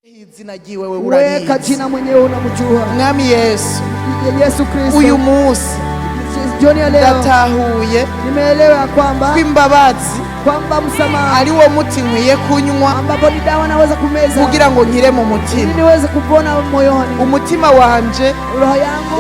Weka jina mwenyewe unamjua. Mwami Yesu. Yesu Kristo. Uyu munsi jioni ya leo ndatahuye nimeelewa kwamba kwamba msamaha ari wo muti nkwiye kunywa ambapo ni dawa naweza kumeza kugira ngo nkire mu mutima ili niweze kupona moyoni. Umutima wanje, roho yangu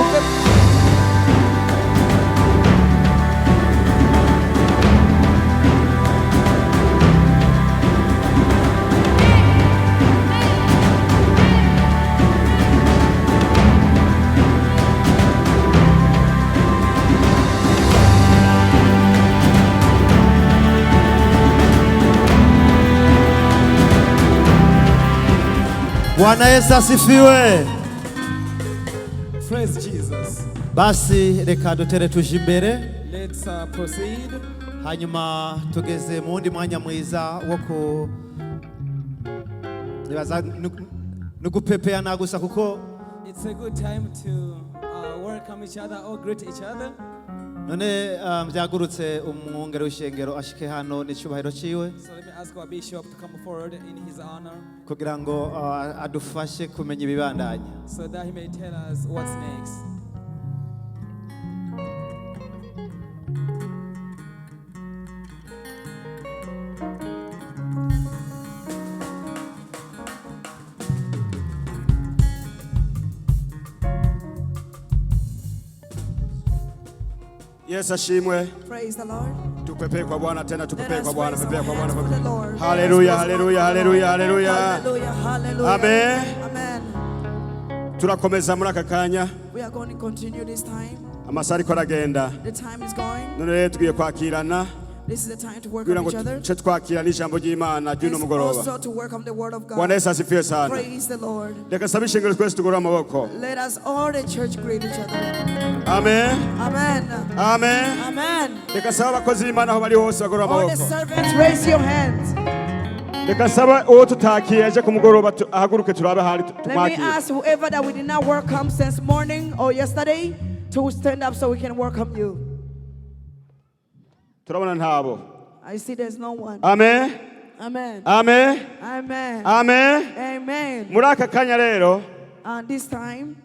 Bwana Yesu asifiwe. Praise Jesus. Basi reka dutere tuje imbere. Let's proceed. Hanyuma tugeze mu wundi mwanya mwiza wo ku nibaza nugupepeana gusa kuko it's a good time to welcome each other or greet each other. none byagurutse umwungere w'ishengero ashike hano n'icubahiro ciwe. So let me ask our bishop to come forward in his honor kugira ngo adufashe kumenya ibibandanya, so that he may tell us what's next. Yes, ashimwe. Praise the Lord. Tupepe kwa Bwana tena, tupepe kwa Bwana, Praise pepe kwa Bwana. the Lord. Hallelujah, hallelujah, hallelujah, hallelujah. Hallelujah, hallelujah. Amen. Amen. Turakomeza muri aka kanya. We are going to continue this time. Amasari ko aragenda. The time is going. None rero tugiye kwakirana. This is the time to work Kugira on ngo each other. tuce twakirana ijambo ry'Imana ry'uno It's mugoroba. also to work on the word of Bwana God. Yesu asifiwe sana. Praise the Lord. Reka sabe ishengero twese tugorora amaboko. Let us all the church greet each other. Amen. Amen. Amen. Amen. Reka sabe abakozi b'Imana aho bari hose bagorora All the amaboko. servants, raise your hands. Reka sabe uwo tutakiye aje ku mugoroba ahaguruke turabe hari Let me tumwakire. ask whoever that we did not welcome since morning or yesterday to stand up so we can welcome you. Turabona ntabo. I see there's no one. Amen. Amen. Amen. Amen. Amen. Amen. Muri aka kanya rero, This time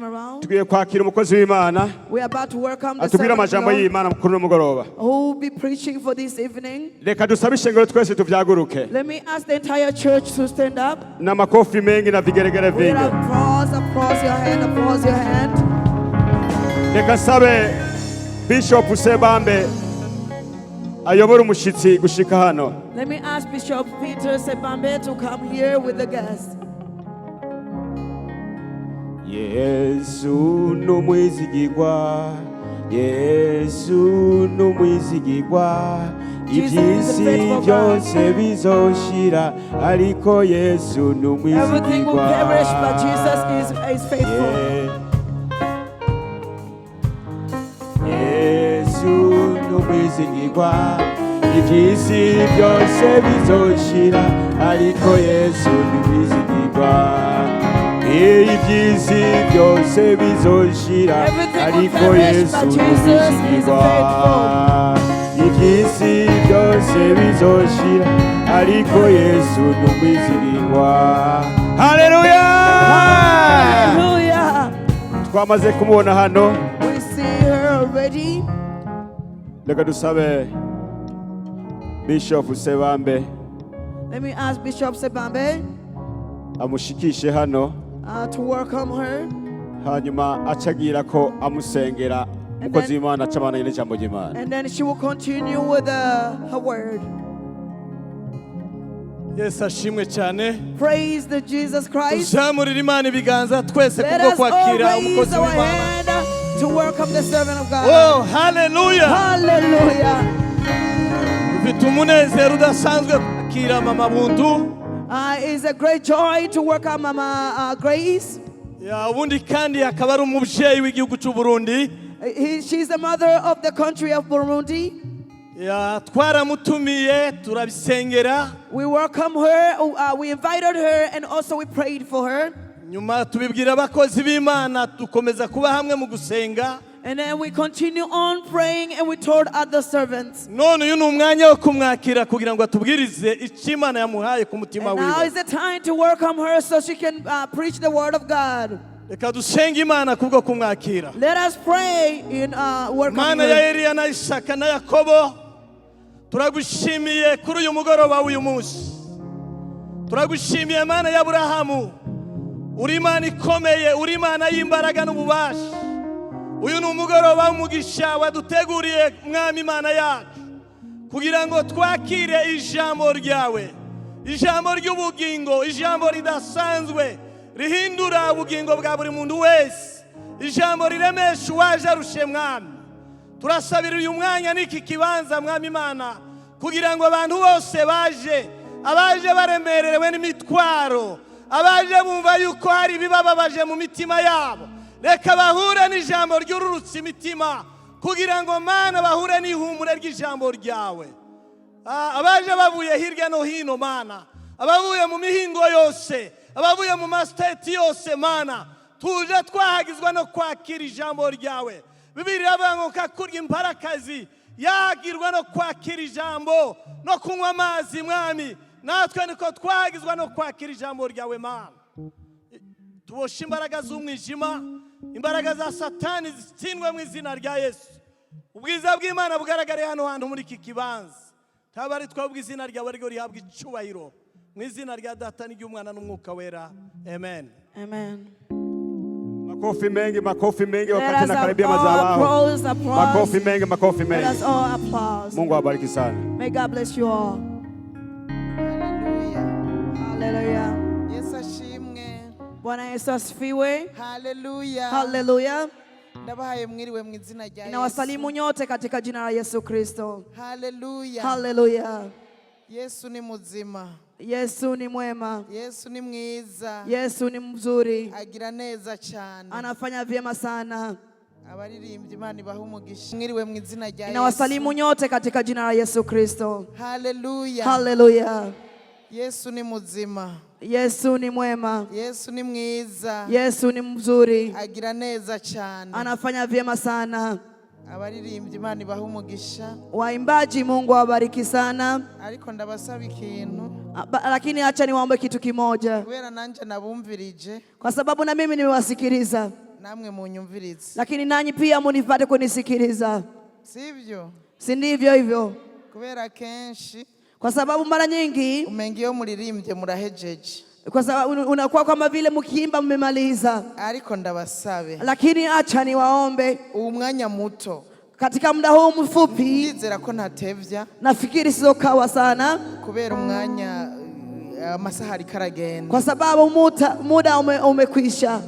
around, tugiye kwakira umukozi w'Imana we are about to welcome the atubwira servant of amajambo God y'Imana kuri uno mugoroba. who will be preaching for this evening. Reka dusabe ishengero twese tuvyaguruke. Let me ask the entire church to stand up. N'amakofi mengi na vigeregere With vingi. applause your hand, applause your hand. Reka sabe Bishop Sebambe ayobora umushitsi gushika hano. Let me ask Bishop Peter Sebambe to come here with the guests. Yesu numwizigirwa, Yesu numwizigirwa, iby'isi byose bizoshira, ariko Yesu numwizigirwa. Everything will perish, but Jesus is faithful. Yesu numwizigirwa, iby'isi byose bizoshira, ariko Yesu numwizigirwa. Iby'isi byose bizoshira, ariko Yesu numwizigirwa. Iby'isi byose bizoshira, ariko Yesu numwizigirwa. Haleluya! Hallelujah! Twamaze kumubona hano. We see her already. Reka dusabe Bishop Sebambe Let me ask Bishop Sebambe amushikishe hano, to welcome her. hanyuma acagira ko amusengera umukozi w'Imana acabana n'ijambo ry'Imana. And then she will continue with her word. Yes, ashimwe cyane. Praise the Jesus Christ. Tuzamurira Imana ibiganza twese Let kubwo us all kwakira raise umukozi our w'Imana. hand to welcome the servant of God. Oh, hallelujah. Hallelujah. Ufite umunezero udasanzwe kwakira mama Buntu. It's a great joy to welcome Mama Grace. Ya ubundi kandi akaba ari umubyeyi w'igihugu cy'u Burundi. She's the mother of the country of Burundi. Ya twaramutumiye turabisengera. We welcome her, we invited her, and also we prayed for her. Nyuma tubibwira abakozi b'Imana dukomeza kuba hamwe mu gusenga. And then we continue on praying and we told other servants. none uyu ni umwanya wo kumwakira kugira ngo atubwirize icyo Imana yamuhaye ku mutima And now wiwe. is the time to welcome her so she can preach the word of God. Reka dusenge Imana kubwo kumwakira. Let us pray in welcoming Mana ya her. Eliya na Isaka na Yakobo, turagushimiye kuri uyu mugoroba w'uyu munsi. Turagushimiye Mana ya Aburahamu, uri Imana ikomeye, uri Imana y'imbaraga n'ububasha. Uyu ni umugoroba w'umugisha waduteguriye Mwami Imana yacu kugira ngo twakire ijambo ryawe, ijambo ry'ubugingo, ijambo ridasanzwe rihindura ubugingo bwa buri muntu wese, ijambo riremesha uwaje arushe Mwami. Turasabira uyu mwanya n'iki kibanza Mwami Imana kugira ngo abantu bose abaje baremerewe n'imitwaro, abaje bumva yuko hari ibibababaje mu mitima yabo, reka bahure n'ijambo ry'ururutse imitima kugira ngo Mana bahure n'ihumure ry'ijambo ryawe. Abaje bavuye hirya no hino Mana, abavuye mu mihingo yose, abavuye mu masiteti yose Mana, tuje twahagizwa no kwakira ijambo ryawe. Bibiliya iravuga ngo kakurya imparakazi yagirwa no kwakira ijambo no kunywa amazi Mwami, natwe niko twahagizwa no kwakira ijambo ryawe Mana. Tuboshe imbaraga z'umwijima, imbaraga za Satani zitsindwe mu izina rya Yesu. Ubwiza bw'Imana bugaragare hano hantu muri iki kibanza. Tabari twabwe izina ryawe ryo rihabwa icubahiro. Mu izina rya Data n'Umwana n'Umwuka wera. Amen. Amen. Makofi mengi Let wakati us nakaribia all madhabahu. applause. Makofi Let us mengi. all applause. Mungu awabariki sana. May God bless you all. Haleluya. Hallelujah. Yesu ashimwe. Bwana Yesu asifiwe. Haleluya. Hallelujah. Ndabahaye mwiriwe mu izina rya Yesu. Ninawasalimu nyote katika jina la Yesu Kristo. Haleluya. Hallelujah. Yesu ni muzima. Yesu ni mwema. Yesu ni mwiza. Yesu ni mzuri. Agira neza cyane. Anafanya vyema sana. Abaririmbyi Imana ibahe umugisha. Mwiriwe mu izina rya Yesu. Ninawasalimu nyote katika jina la Yesu Kristo. Haleluya. Hallelujah. Yesu ni muzima. Yesu ni mwema. Yesu ni mwiza. Yesu ni mzuri. Agira neza cyane. Anafanya vyema sana. Abaririmbyi Imana ibahe umugisha. Waimbaji Mungu awabariki sana. Ariko ndabasaba ikintu. Lakini acha niwaombe kitu kimoja. Kubera nanje nabumvirije. Kwa sababu na mimi nimewasikiliza. Namwe munyumvirize. Lakini nanyi pia munipate kunisikiliza. Sivyo? Si ndivyo hivyo? Kubera kenshi kwa sababu mara nyingi umengiyo muririmbye murahejeje. Kwa sababu unakuwa kama vile mkiimba mmemaliza. Ariko ndabasabe. Lakini acha niwaombe umwanya muto. Katika muda huu mfupi ndizera ko ntatevya. Nafikiri sizokawa sana. Kubera umwanya amasaha ari karagenda. Kwa sababu muda umekwisha.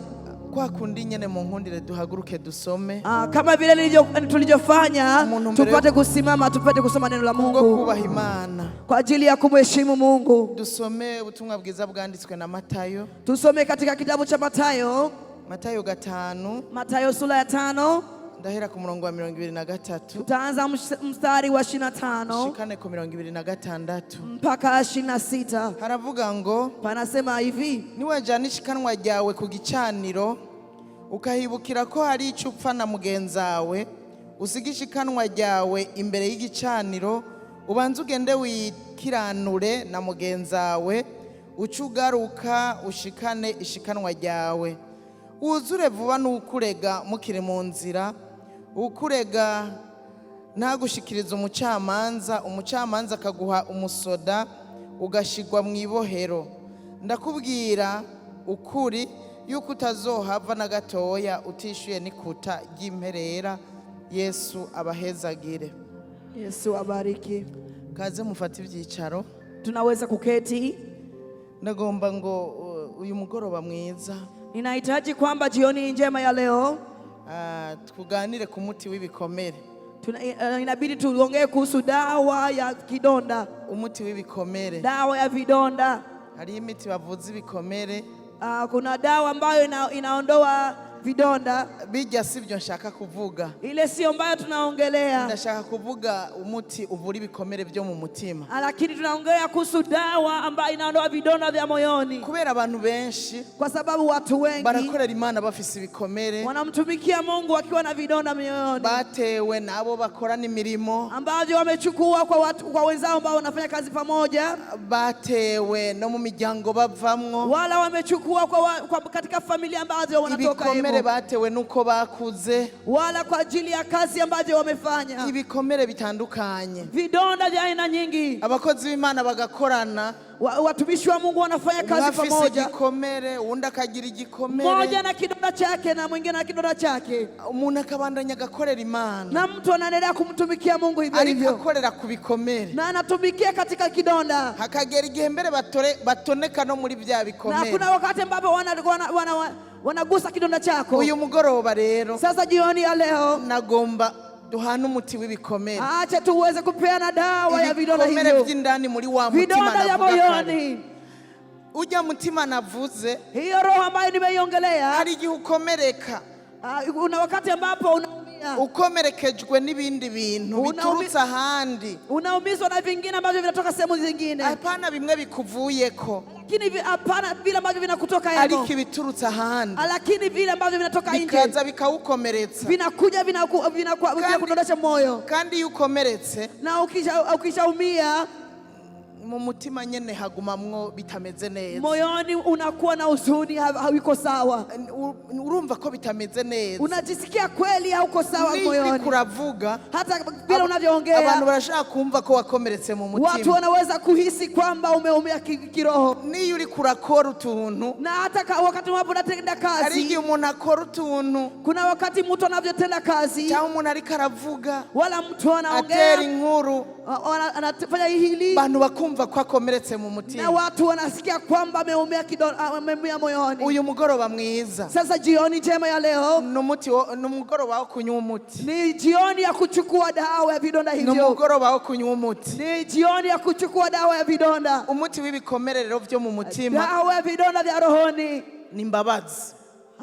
Kwa kundi nyene mu nkundire duhaguruke dusome. Kama vile tulivyofanya tupate kusimama tupate kusoma neno la Mungu. Kubaha Imana. Kwa ajili ya kumheshimu Mungu. Dusome ubutumwa bwiza bwanditswe na Matayo. Tusome katika kitabu cha Matayo. Matayo 5. Matayo sura ya 5. Ndahera ku murongo wa 23. Tutaanza mstari wa 25. Shikane ku 26. Mpaka 26. Haravuga ngo panasema hivi. Niwajana ishikanwa ryawe ku gicaniro ukahibukira ko hari icyo upfa na mugenzawe usigisha ikanwa ryawe imbere y'igicaniro ubanze ugende wikiranure na mugenzawe ucugaruka ushikane ishikanwa ryawe wuzure vuba n'ukurega mukiri mu nzira ukurega ntagushikiriza umucamanza akaguha umusoda ugashigwa mu ibohero ndakubwira ukuri yuko utazohava na gatoya utishuye n'ikuta ry'imperera. Yesu abahezagire. Yesu abariki. Kaze mufate ibyicaro. Tunaweza kuketi. Ndagomba ngo uyu mugoroba mwiza. Ninahitaji kwamba jioni njema ya leo tuganire ku muti w'ibikomere. Inabidi tuongee kuhusu dawa ya kidonda. Umuti w'ibikomere. Dawa ya vidonda. Hari imiti bavuza ibikomere. Kuna dawa ambayo inaondoa vidonda. bijya sibyo nshaka kuvuga. Ile sio ambayo tunaongelea. Ndashaka kuvuga umuti uvura ibikomere byo mu mutima. Lakini tunaongelea kuhusu dawa ambayo inaondoa vidonda vya moyoni. Kubera abantu benshi, kwa sababu watu wengi barakorera Imana bafise ibikomere, wanamtumikia Mungu wakiwa na vidonda moyoni, batewe nabo bakorana imirimo, ambavyo wamechukua kwa wenzao ambao wanafanya kazi pamoja, batewe no mu miryango bavamwo, wala wamechukua katika familia ambazo wanatoka hivyo, ibikomere batewe nuko bakuze, wala kwa ajili ya kazi ambazo wamefanya. Ibikomere bitandukanye, vidonda vya aina nyingi. Abakozi b'Imana bagakorana, watumishi wa Mungu wanafanya kazi pamoja. Igikomere undi akagira igikomere, mmoja na kidonda chake na mwingine na kidonda chake, umuntu akabandanya agakorera Imana, na mtu anaendelea kumtumikia Mungu hivyo hivyo, akorera ku bikomere, na anatumikia katika kidonda, hakagera igihe mbere batoneka no muri bya bikomere, na kuna wakati ambapo wanagusa kidonda chako. Uyu mugoroba rero, sasa jioni ya leo, nagomba duhana umuti w'ibikomere. Acha tuweze kupeana dawa ya vidonda hivyo. Ibikomere by'indani muri wa mutima vidonda ya moyoni. Ujya mutima navuze, hiyo roho ambayo nimeiongelea, hari igihe ukomereka. Una wakati ambapo unaumia, ukomerekejwe n'ibindi bintu biturutse ahandi, unaumizwa na vingine ambavyo vinatoka sehemu zingine. Hapana bimwe bikuvuyeko, lakini hapana vile ambavyo vinakutoka yako, ariko ibiturutse ahandi, lakini vile ambavyo vinatoka nje bikaza bikawukomeretsa, vinakuja vinakudondosha moyo. Kandi yukomeretse, na ukishaumia, mu mutima nyene hagumamwo bitameze neza, moyoni unakuwa na huzuni, hauko sawa, urumva ko bitameze neza, unajisikia kweli hauko sawa moyoni. Ni kuravuga, hata bila unavyoongea, abantu barashaka kumva ko wakomeretse mu mutima, watu wanaweza kuhisi kwamba umeumia kiroho. Ni yuri kurakora utuntu, na hata wakati wapo unatenda kazi, hari igihe umuntu akora utuntu, kuna wakati mtu anavyotenda kazi, cyangwa umuntu ariko aravuga, wala mtu anaongea, atera inkuru, anafanya hili, bantu bakumva ko akomeretse mu mutima, na watu wanasikia kwamba ameumia moyoni. Uyu mugoroba mwiza, sasa jioni njema ya leo, ni mugoroba wo kunywa umuti, ni jioni ya kuchukua dawa ya vidonda hivyo, ni mugoroba wo kunywa umuti, ni jioni ya kuchukua dawa ya vidonda. Umuti w'ibikomere rero byo mu mutima, dawa ya vidonda vya rohoni ni imbabazi,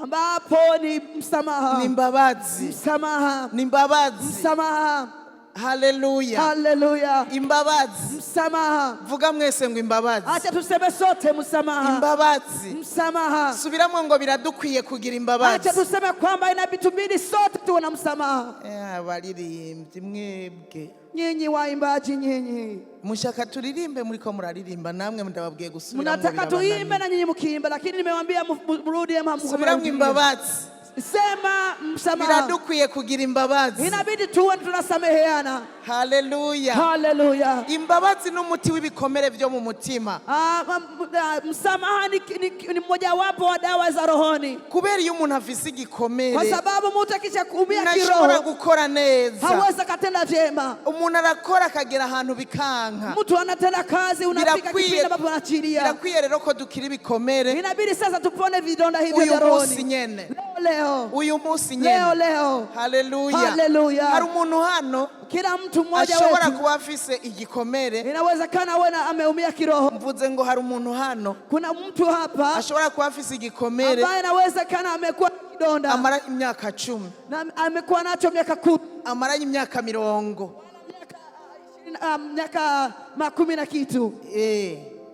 ambapo ni msamaha, ni imbabazi, msamaha, ni imbabazi, msamaha. Haleluya, haleluya, imbabazi, msamaha. Vuga mwese ngo imbabazi. Acha tuseme sote msamaha, imbabazi, msamaha. Subiramo ngo biradukwiye kugira imbabazi. Acha tuseme kwamba inabitubidi sote tuwe na msamaha. Baririmbyi mwebwe, nyinyi waimbaji, nyinyi mushaka turirimbe, muriko muraririmba, namwe ndababwiye gusubiramo. Mnataka tuimbe na nyinyi mkiimba, lakini nimewaambia mrudi ama subiramo imbabazi. Sema msamaha. Biradukwiye kugira imbabazi, inabidi tuwe tunasameheana. Haleluya, haleluya. Imbabazi n'umuti w'ibikomere byo mu mutima. Msamaha ni mmoja wapo wa dawa za rohoni. Kubera iyo umuntu afise igikomere, kwa sababu mtu akisha kuumia kiroho, ntashobora gukora neza, hawezi katenda vyema. Umuntu arakora akagera ahantu bikanka, mtu anatenda kazi, unafika kipindi ambapo anachilia. Birakwiye rero ko dukira ibikomere, inabidi sasa tupone vidonda hivyo vya rohoni. Uyu munsi nyene, uyu munsi nyene, leo. Haleluya, haleluya. Hari umuntu hano, kila mtu mmoja wetu ashobora kuba afise igikomere, inawezekana wewe ameumia kiroho. Mvuze ngo hari umuntu hano, kuna mtu hapa ashobora kuba afise igikomere, ambaye inawezekana amekuwa kidonda, amara imyaka 10, na amekuwa nacho miaka 10, amara imyaka 20, miaka 10 na kitu,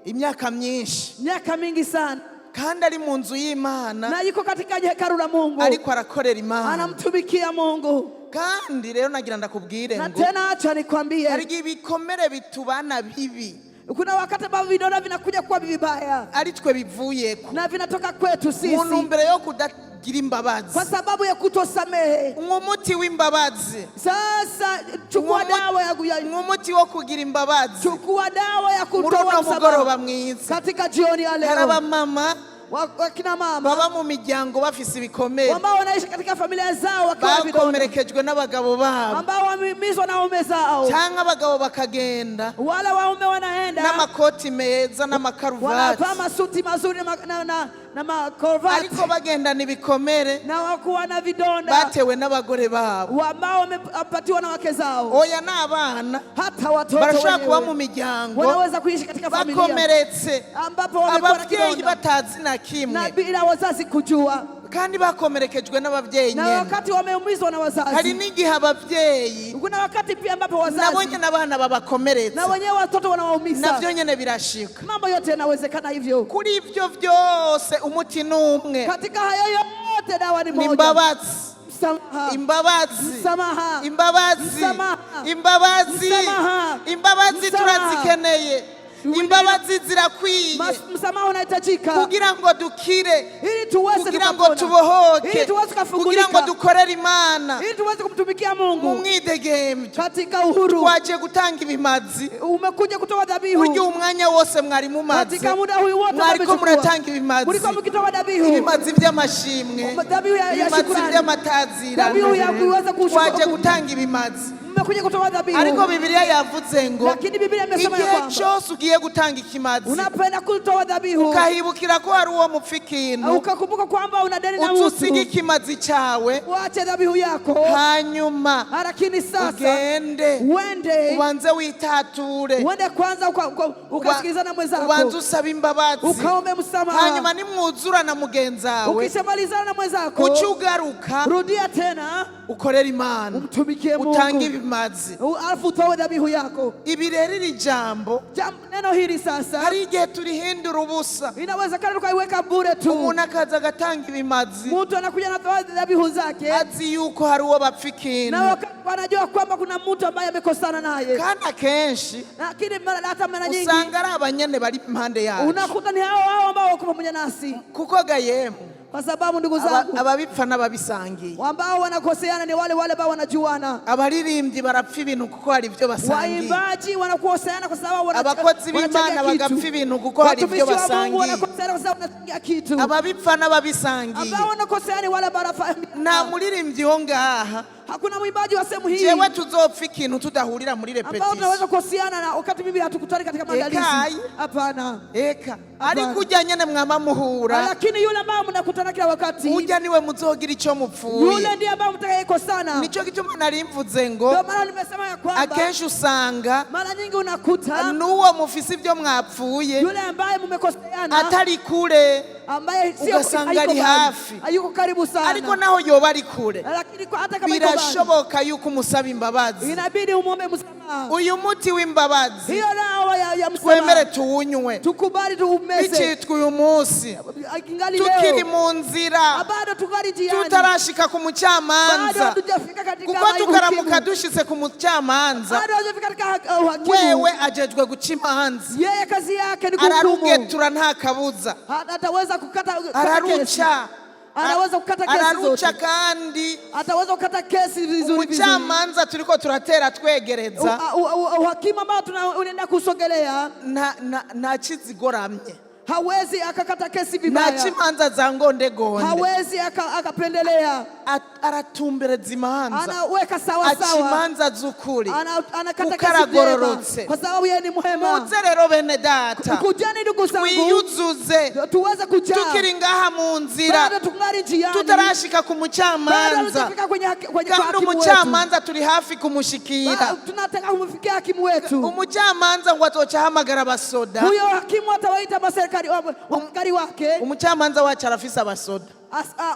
imyaka myinshi, miaka mingi sana, kandi ari mu nzu y'Imana, na yuko katika hekalu la Mungu, ariko arakorera Imana, anamtumikia Mungu. Kandi rero nagira ndakubwire ngo, na tena acha nikwambie, hari ibikomere bitubana bibi. Kuna wakati ambao vidonda vinakuja kuwa vibaya, ari twe bivuyeko, na vinatoka kwetu sisi, umuntu mbere yo kudagira imbabazi, kwa sababu ya kutosamehe. Umuti w'imbabazi, sasa chukua dawa ya umuti wo kugira imbabazi, chukua dawa ya kutoa msamaha mwiza. Katika jioni ya leo, haraba mama, wakina mama baba mu miryango bafise ibikomere, ambao wanaishi katika familia zao wakiwa vidonda, bakomerekejwe n'abagabo babo, ambao wamimizwa na waume zao, cyangwa abagabo bakagenda, wala waume wanaenda n'amakoti meza n'amakaruvati, wanavaa masuti mazuri na makorvati, ariko bagendana ibikomere, na wakuwa na vidonda batewe n'abagore babo, ambao wamepatiwa na wake zao. Oya n'abana, hata watoto barashaka kuba mu miryango, wanaweza kuishi katika familia bakomeretse, ambapo wamekuwa na ababyeyi batazi na kimwe, na bila wazazi kujua, kandi bakomerekejwe n'abavyeyi na nyene. wakati wameumizwa na Hari wazazi. n'igihe abavyeyi Kuna wakati pia ambapo nabo wazazi nyene abana babakomeretsa, na wenyewe watoto wanawaumiza. navyo nyene birashika. Mambo yote yanawezekana hivyo. Kuri ivyo vyose umuti n'umwe, Katika hayo yote dawa ni ni moja. imbabazi. Msamaha. Imbabazi, Msamaha. imbabazi, Msamaha. imbabazi, Msamaha. imbabazi Msamaha. turazikeneye. Imbabazi zirakwiye Msamaha unahitajika kugira ngo dukire, ili tuweze kugira ngo tukapona, tubohoke, ili tuweze kugira kufungulika, ngo dukorere Imana ili tuweze kumtumikia mu Mungu mwidegemvyo. katika uhuru. Waje gutanga ibimazi, Umekuja kutoa dhabihu burya umwanya wose mwari mumaze, katika muda huu wote mwariko muratanga ibimazi, mlikuwa mkitoa dhabihu, ibimazi vy'amashimwe, dhabihu ya ibimazi shukrani, vy'amatazira, dhabihu ya kuweza waje gutanga ibimazi. mmekuja kutoa dhabihu. Ariko Bibiliya yavuze ngo Lakini Biblia imesema ya igihe kwamba cyose ugiye gutanga ikimazi, unapenda kutoa dhabihu ukahibukira ko hari uwo mupfa ikintu, ukakumbuka kwamba una deni na utusige mtu, ikimazi cyawe, wache dhabihu yako, hanyuma lakini sasa ugende uende ubanze witature, uende kwanza ukasikilizana mwenzako, ubanze usaba imbabazi, ukaombe msamaha, hanyuma nimwuzura na mugenzi wawe, ukishamalizana na mwenzako uce ugaruka rudia tena ukorera Imana, umtumikie Mungu, utange ibimazi. alafu utoe dhabihu yako. Ibi rero iri jambo Neno hili sasa hari igihe turihindura ubusa, inawezekana tukaiweka bure tu. umuntu akaza agatanga ibimazi, Mtu anakuja na dhabihu zake azi yuko hari uwo bapfa ikintu, na wanajua kwamba kuna mtu ambaye amekosana naye, kandi akenshi lakini hata mara nyingi usanga ari abanyene bari impande yacu, unakuta ni hao ambao wako pamoja nasi, kuko gayemu kwa sababu ndugu zangu ababipfa n'ababisangiye, ambao wanakoseana ni wale ambao wanajuana. abaririmbyi barapfa ibintu kuko hari ibyo basangiye, Waimbaji wanakoseana kwa sababu abakozi b'Imana bagapfa ibintu kuko hari ibyo basangiye, wanakoseana kwa sababu wanachangia kitu. ababipfa n'ababisangiye, Ambao wanakoseana ni wale nta muririmbyi wo ngaha hakuna mwimbaji wa sehemu hii jewe tuzopfa ikintu tudahurira muri ambao repetition, tunaweza kuhusiana na wakati mimi hatukutani katika maandalizi. Hapana. eka ariko ujya nyene mwama muhura, Lakini yule ambao mnakutana kila wakati, ujya niwe muzogira icyo mupfuye. yule ndiye ambao mtakayekosana. Nico gituma narimvuze ngo Ndio maana nimesema ya kwamba akenshi usanga mara nyingi unakuta n'uwo mufise ibyo mwapfuye yule ambaye mmekoseana atari kure, ambaye sio ugasanga ari hafi, hayuko karibu sana, ariko naho yoba ari kure, lakini hata kama iko mbali birashoboka yuko umusaba imbabazi. inabidi umwombe msamaha. Uyu muti w'imbabazi Hiyo dawa ya twemere msamaha tuwunywe, tukubali tuumeze, bicitwa uyu munsi ingali tukiri leo mu nzira, bado tungali njiani, tutarashika ku bado mucamanza, hatujafika katika kuko tukaramuka dushitse ku mucamanza, bado hatujafika katika hakimu. wewe ajejwe guca imanza, Yeye kazi yake ni kuhukumu, ararugetura nta kabuza, ataweza kukata kesi. araruca, Anaweza kukata kesi zote, araruca, kandi ataweza kukata kesi vizuri vizuri. umucamanza turiko turatera twegereza Hakimu ambao unaenda kusogelea nta kizigoramye, hawezi akakata kesi nta vibaya, kimanza za ngondegonde, hawezi akapendelea, aratumbereza imanza, anaweka sawa aca sawa, imanza z'ukuri, anakata kuko kesi vyema, aragororotse. kwa sababu yeye ni mwema. muze rero bene data Kujani ndugu zangu, twiyuzuze, tuweze kujaa, tukiri ngaha mu nzira, bado tungali njiani, tutarashika ku bado mucamanza, tutafika kwenye kandi hakimu wetu. umucamanza turi hafi kumushikira. Tunataka kumfikia hakimu wetu. Umucamanza ngo azoca ahamagara abasoda, Huyo hakimu atawaita maserikali askari wake. umucamanza wacu arafise abasoda,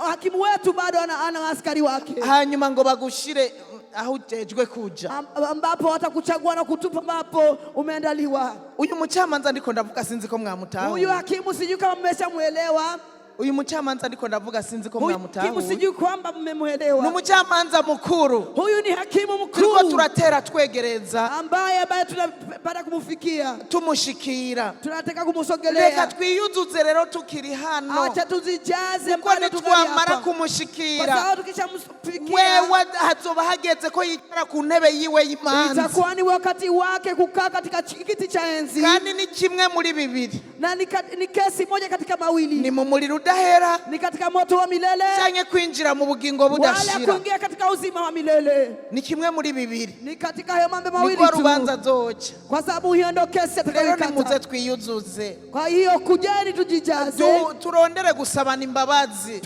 Hakimu wetu bado ana askari wake, hanyuma ngo bagushire aho ujejwe kuja, ambapo watakuchagua na kutupa ambapo umeandaliwa. uyu mucamanza ndiko ndavuga sinzi ko mwamutaho, Huyo hakimu sijui kama mmeshamuelewa. uyu mucamanza ndiko ndavuga sinzi ko Huyu mwamutaho, hakimu sijui kwamba mmemuelewa. ni umucamanza mukuru, Huyu ni hakimu turiko mkuu turatera twegereza, ambaye tunapata kumfikia, tumushikira. tunataka Reka kumsogelea. twiyuzuze rero tukiri hano, Acha tuzijaze kuko bado tungali nitwamara hapa, kwa kumushikira, sababu tukishamfikia wewe hazoba hageze ko yicara ku ntebe yiwe y'imanza, itakuwa ni wakati wake kukaa katika kiti cha enzi, kandi ni kimwe muri bibiri, na ni kesi moja katika mawili, ni mu muriro udahera ni katika moto wa milele canke kwinjira mu bugingo wala budashira, kuingia katika uzima wa milele. ni kimwe muri bibiri, Ni katika hayo mambo mawili niko tu, rubanza zoca. kwa sababu hiyo ndio kesi Rero nimuze atakayokata. twiyuzuze, Kwa hiyo kujeni tujijaze, turondere gusabana imbabazi,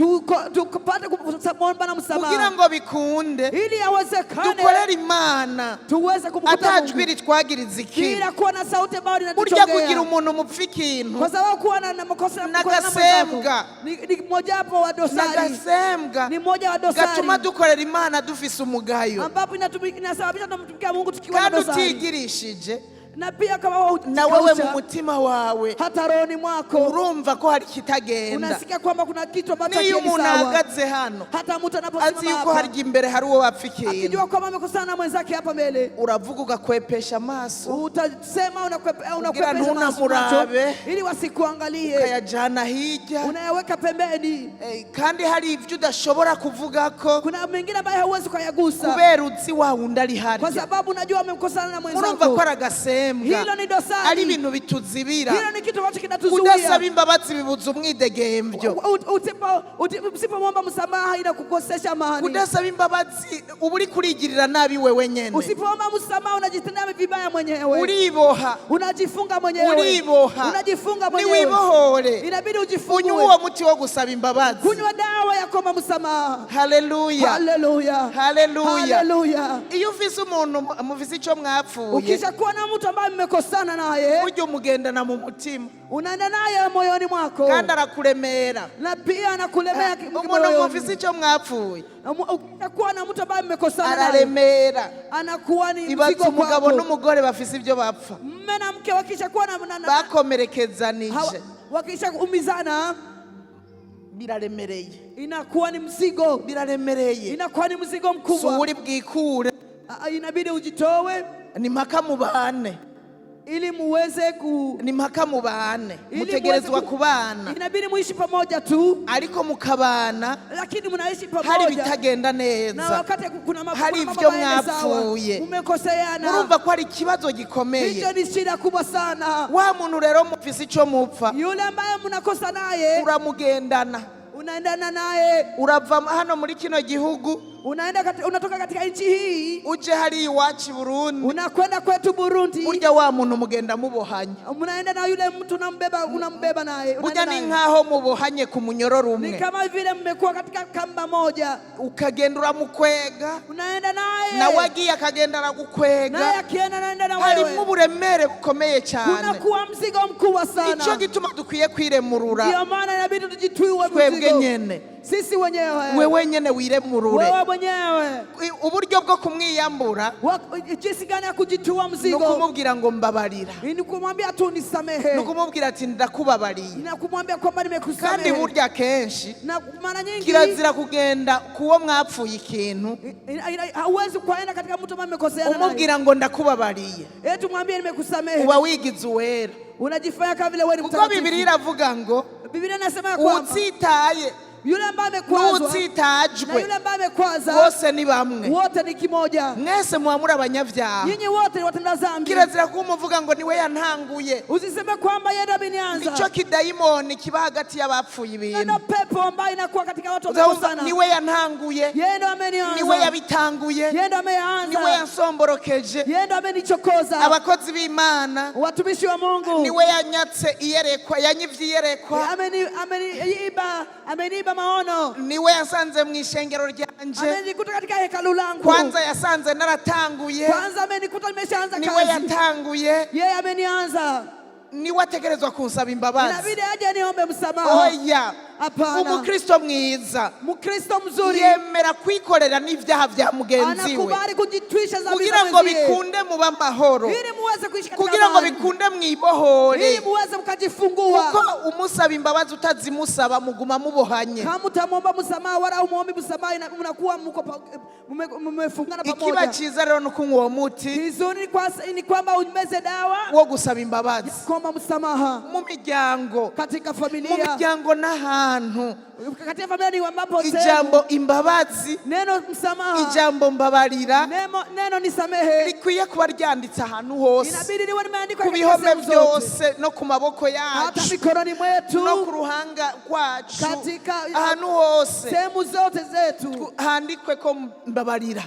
tukapate kumwomba na kugira msamaha, ngo bikunde ili yawezekane dukorere Imana tuweze kumkuta atajwi Mungu ritwagiriza ikibi. bila kuwa na sauti ambayo Burya kugira inatuchongea, umuntu mupfa ikintu kwa sababu kuwa na makosa na n'agasembwa ni mojawapo wa dosari, nagasembwa ni moja wa dosari gatuma dukorera Imana dufise umugayo, ambapo inasababisha tunamtumikia Mungu tukiwa na kandi dosari. utigirishije Na pia kama na wewe mu mutima wawe hata rohoni mwako urumva ko hari kitagenda, unasikia kwamba kuna kitu ambacho niyo hakieni umuntu sawa. ahagaze hano Hata mtu azi anaposimama yuko hapa hari imbere hari uwo bapfikiye, akijua kwamba amekosana na mwenzake hapa mbele, uravuga ugakwepesha amaso, utasema Kugira unakwepesha ntunamurabe, macho ili wasikuangalie, ukayajana hirya, unayaweka pembeni. kandi hari ibyo udashobora kuvuga ko Kuna mengine ambayo hauwezi kuyagusa kubera uzi wa wundi ari kwa harya, sababu unajua umekosana na urumva ko mwenzako. aragasembwa, Hilo ni dosari, ari ibintu bituzibira, hilo ni kitu ambacho kinatuzuia. kudasaba imbabazi bibuza umwidegembyo, Usipomwomba msamaha inakukosesha amani. kudasaba imbabazi uba uri kurigirira nabi wewe nyene, Usipoomba msamaha unajitendea vibaya mwenyewe, uriboha, unajifunga mwenyewe, uriboha, unajifunga mwenyewe. niwibohore, Inabidi unywe ujifungue, uwo muti wo gusaba imbabazi. kunywa dawa ya kuomba msamaha. Haleluya, Haleluya, haleluya. haleluya. Iyo ufise umuntu mufise icyo mwapfuye, Ukisha kuwa na mtu ambaye mmekosana naye, ujye umugendana mu mutima, unaenda naye moyoni mwako, kandi arakuremera. na pia anakulemea Umuntu moyoni. mufise icyo mwapfuye Ukishakuwa na mtu ambaye mmekosana naye, araremera. anakuwa ni Ibaze mzigo umugabo kwako. n'umugore bafise ibyo bapfa, Mme na mke wakishakuwa bakomerekezanije, wakisha umizana, biraremereye, inakuwa ni mzigo, biraremereye, inakuwa ni mzigo mkubwa. so uri bwikure, Inabidi ujitowe ni mpaka mubane, ili muweze ni mpaka mubane, ili mutegerezwa muweze kubana, inabidi muishi pamoja tu, ariko mukabana lakini mnaishi pamoja. hari bitagenda Na neza, wakati kuna hari mambo ibyo mabaya sawa, mwapfuye, umekoseana, murumva ko hari ikibazo gikomeye. hicho ni shida kubwa sana. Wa muntu rero mufise icyo mupfa, Yule ambaye mnakosa naye, uramugendana, unaendana naye, urava hano muri kino gihugu, unatoka katika nchi hii, uje hari iwacu Burundi, unakwenda kwetu Burundi, urya wa muntu mugenda mubohanye, unaenda na yule mtu unambeba naye, burya ni nkaho mubohanye ku munyororo umwe, ni kama vile mmekuwa katika kamba moja, ukagenda uramukwega, unaenda naye, nawe agiye akagenda aragukwega, naye akienda naenda na harimo wewe, uburemere bukomeye cyane. unakuwa mzigo mkubwa sana. Nicyo gituma dukwiye kwiremurura, Ndio maana inabidi tujitue twebwe mzigo nyene, sisi wenyewe, wewe nyene wiremurure. wewe mwenyewe, Uburyo bwo kumwiyambura jinsi gani ya kujitua mzigo, nukumubwira ngo mbabarira, ni kumwambia tu nisamehe, nukumubwira ati ndakubabariye, na kumwambia kwamba kandi nimekusamehe. burya kenshi Na mara nyingi kirazira kugenda kuwo mwapfuye ikintu hauwezi kuenda katika mtu ambaye mmekoseana naye, umubwira ngo ndakubabariye, eti mwambie nimekusamehe, uba wigize uwera, unajifanya kama vile wewe ni kuko mtakatifu. Biblia iravuga ngo Biblia inasema kwamba utsitaye yule ambaye amekwazwa na n'utsitajwe yule ambaye amekwaza bose ni bamwe, wote ni kimoja. mwese muamura abanyabyaha. Nyinyi wote ni watenda dhambi. Kirazira kumuvuga ngo niwe yantanguye, Usiseme kwamba yeye ndiye amenianza. icyo kidayimoni kiba hagati y'abapfuye ibintu, Ndio pepo ambayo inakuwa katika watu uzavuga wamekosana. niwe yantanguye, Yeye ndiye amenianza. niwe yabitanguye, Yeye ndiye ameanza. niwe yansomborokeye, Yeye ndiye amenichokoza. abakozi b'Imana Watumishi wa Mungu. niwe yanyatse iyerekwa, yanyivye iyerekwa, ameniiba maono. niwe yasanze mu ishengero ryanje, Amenikuta katika hekalu langu. kwanza yasanze naratanguye, Kwanza amenikuta nimeshaanza niwe kazi. yatanguye, Yeye amenianza. niwe ategerezwa kunsaba imbabazi. Inabidi aje niombe msamaha. Oya, Hapana. umukristo mwiza Mkristo mzuri yemera kwikorera n'ivyaha vya mugenzi we, anakubali kujitwisha dhambi kugira za ngo mwenzie, bikunde muba amahoro, ili muweze kuishi katika kugira ngo amani, bikunde mwibohore, ili muweze mkajifungua. kuko umusaba imbabazi utazimusaba muguma mubohanye. Kama utamwomba msamaha wala umuombi msamaha, mnakuwa mmefungana Ikiba pamoja. ciza rero nuko uwo muti Kizuri ni kwamba umeze dawa wo gusaba imbabazi kuomba msamaha mu miryango, katika mu familia. miryango n'ahantu, Katika familia ni ambapo ijambo imbabazi, neno msamaha, ijambo mbabarira neno nisamehe rikwiye kuba ryanditse ahantu hose, inabidi liwe limeandikwa ku katika bihome sehemu zote, byose no ku maboko hata yacu mikononi mwetu, no ku ruhanga rwacu, katika ahantu hose sehemu zote zetu handikwe ko mbabarira,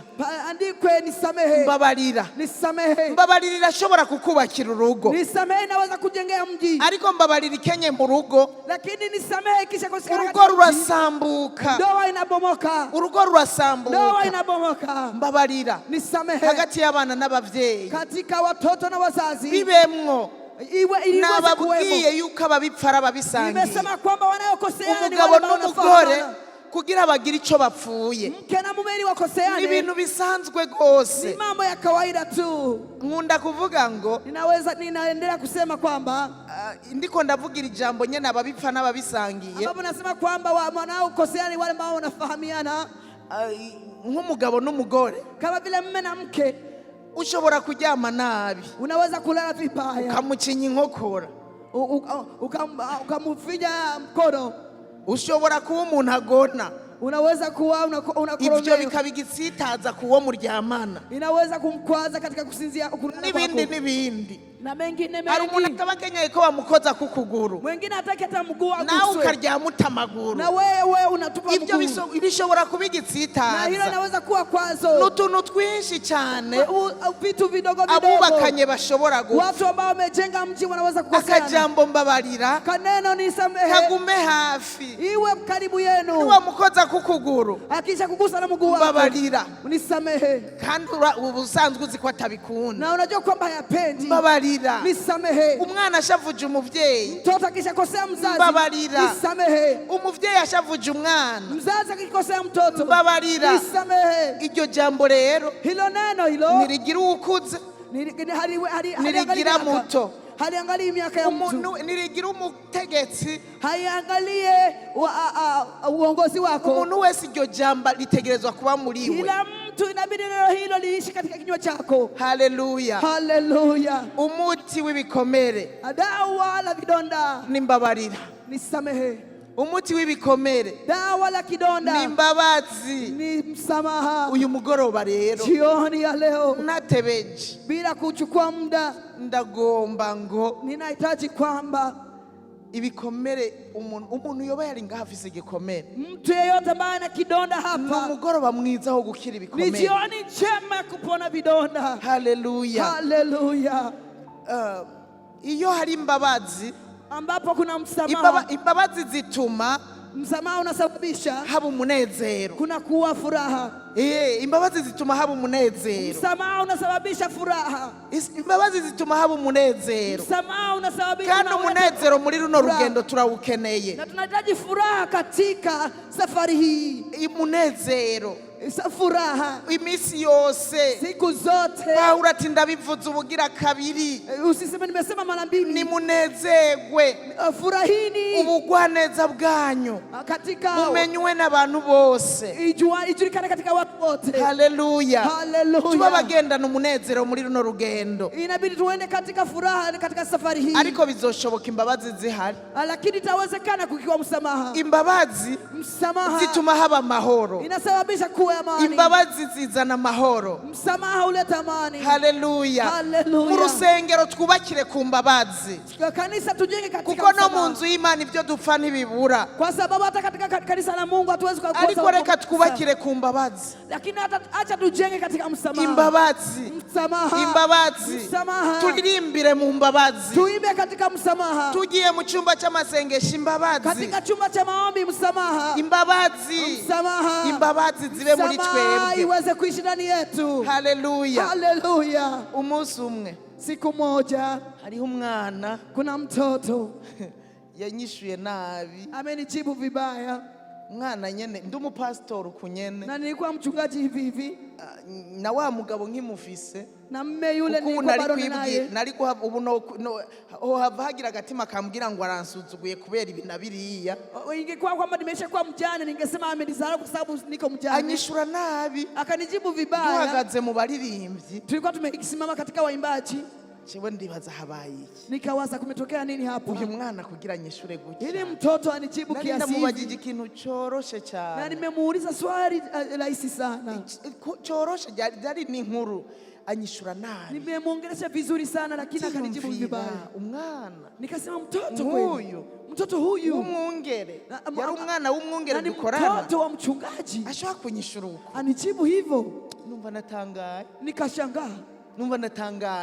andikwe nisamehe, mbabarira. nisamehe. Mbabarira irashobora kukubakira urugo, Nisamehe inaweza kujengea mji, ariko mbabarira ikenye mu rugo, lakini nisamehe kisha kusikana urugo rurasambuka, ndoa inabomoka, urugo ndoa rurasambuka. inabomoka. Mbabarira Nisamehe hagati y'abana n'abavyeyi, katika watoto na wazazi, bibemwo nababwiye yuko ababipfara babisangiye Nimesema kwamba wanayokoseana ni umugabo wale ambao n'umugore wanafahamana. kugira bagire icyo bapfuye Mke na mume wakoseane. ni ibintu bisanzwe rwose Ni mambo ya kawaida tu. nkunda kuvuga ngo Ninaendelea kusema kwamba ndiko ndavugira ijambo nyene ababipfa n'ababisangiye ambapo nasema kwamba wanaokoseana ni wale ambao wanafahamiana. nk'umugabo n'umugore Kama vile mume na mke ushobora kuryama nabi unaweza kulala vibaya, ukamucinya inkokora ukamfinya mkono, ushobora kuba umuntu agona unaweza kuwa ivyo unakoromea, bikaba igitsitaza kuwo muryamana inaweza kumkwaza katika kusinzia n'ibindi n'ibindi na mengine hari umuntu mengi. akaba akenyeye ko bamukoza ku kuguru Mwingine hataki hata mguu nawe aguswe, ukaryama uta amaguru na wewe unatupa ivyo mguu, bishobora kuba na hilo igitsitaza inaweza kuwa kwazo. n'utuntu twinshi cyane Vitu vidogo abubakanye vidogo, bashobora gupfa watu ambao wamejenga mji wanaweza kukosana. akajambo mbabarira Kaneno nisamehe kagume hafi iwe karibu yenu, niwamukoza ku kuguru akisha kugusa na mguu wako mbabarira nisamehe, kandi ubusanzwe uzi ko atabikunda na unajua kwamba hayapendi, mbabarira nisamehe. umwana ashavuje umuvyeyi Mtoto akishakosea mzazi mbabarira nisamehe, umuvyeyi ashavuje umwana mzazi akikosea mtoto mbabarira nisamehe. iryo jambo rero Hilo neno hilo ntirigira uwukuze ntirigira muto haliangalii miaka ya mtu, ntirigira umutegetsi haiangalie uongozi wako. umuntu wese iryo jambo ritegerezwa kuba muri we Kila mtu inabidi neno hilo liishi katika kinywa chako. haleluya Haleluya. umuti w'ibikomere Dawa la vidonda nimbabarira nisamehe, umuti w'ibikomere dawa la kidonda nimbabazi ni msamaha. uyu mugoroba rero Jioni ya leo natebeje bila kuchukua muda, ndagomba ngo ninahitaji kwamba ibikomere umuntu yoba yari ngaho afise igikomere mtu yeyote ambaye ana kidonda ni hapa, umugoroba mwiza wo gukira ni ibikomere jioni njema ya kupona vidonda. haleluya Haleluya. iyo hari imbabazi Ambapo kuna msamaha, imbabazi zituma msamaha unasababisha haba umunezero kuna kuwa furaha. imbabazi zituma haba umunezero Msamaha unasababisha furaha, imbabazi zituma haba umunezero msamaha unasababisha kandi umunezero muri runo furaha. rugendo turawukeneye Na tunahitaji furaha katika safari hii, umunezero furaha iminsi yose siku zote. Pawulo ati ndabivuze ubugira kabiri Usiseme nimesema mara mbili. nimunezerwe Furahini ubugwaneza bwanyu katika mumenywe n'abantu bose ijulikane katika watu wote. haleluya Haleluya. tuba bagendana umunezero muri runo rugendo Inabidi tuende katika furaha katika safari hii, ariko bizoshoboka imbabazi zihari lakini itawezekana kukiwa msamaha. imbabazi Msamaha zituma haba amahoro inasababisha kuwa amani. imbabazi zizana amahoro Msamaha huleta amani. haleluya Haleluya. mu rusengero twubakire ku mbabazi Kanisa tujenge katika kuko no msamaha. mu nzu y'Imana ibyo dupfa ntibibura Kwa sababu hata katika kanisa la Mungu hatuwezi kukosa. ariko reka twubakire ku mbabazi Lakini acha tujenge katika msamaha. imbabazi Msamaha. imbabazi Msamaha. turirimbire mu mbabazi Tuimbe katika msamaha. tugiye mu cyumba cy'amasengesho imbabazi Katika chumba cha maombi msamaha. imbabazi Msamaha. imbabazi zibe muri Msamaha twebwe iweze kuishi ndani yetu. haleluya Haleluya. umunsi umwe Siku moja hariho umwana kuna mtoto yanyishuye nabi amenijibu vibaya, umwana nyene ndi umupasitori ukunyene na nilikuwa mchungaji hivi hivi, na wa mugabo nkimufise na mme yule kuko ubu nilikuwa nari bado kwibwira naye. nari kuhava ubu hava hagira agatima kambwira ngo aransuzuguye kubera ibi na biriya Ingekuwa kwamba nimeshakuwa mjane ningesema amenizarau kwa sababu niko mjane. anyishura nabi Akanijibu vibaya. duhagaze mu baririmbyi Tulikuwa tumesimama katika waimbaji, jewe ndibaza habaye iki nikawaza kumetokea nini hapo, uyu mwana kugira anyishure gutya ili mtoto anijibu nari kiasi ndamubajije hivi, ikintu coroshe na cyane nimemuuliza swali rahisi sana, coroshe ryari n'inkuru anyishura nabi nimemuongelesha vizuri sana, lakini akanijibu vibaya. umwana Nikasema mtoto Huyu. kweli, mtoto huyu w'umwungere Na- yari umwana w'umwungere na ni dukorana mtoto wa mchungaji ashobora kunyishura uko anijibu hivyo, numva natangaye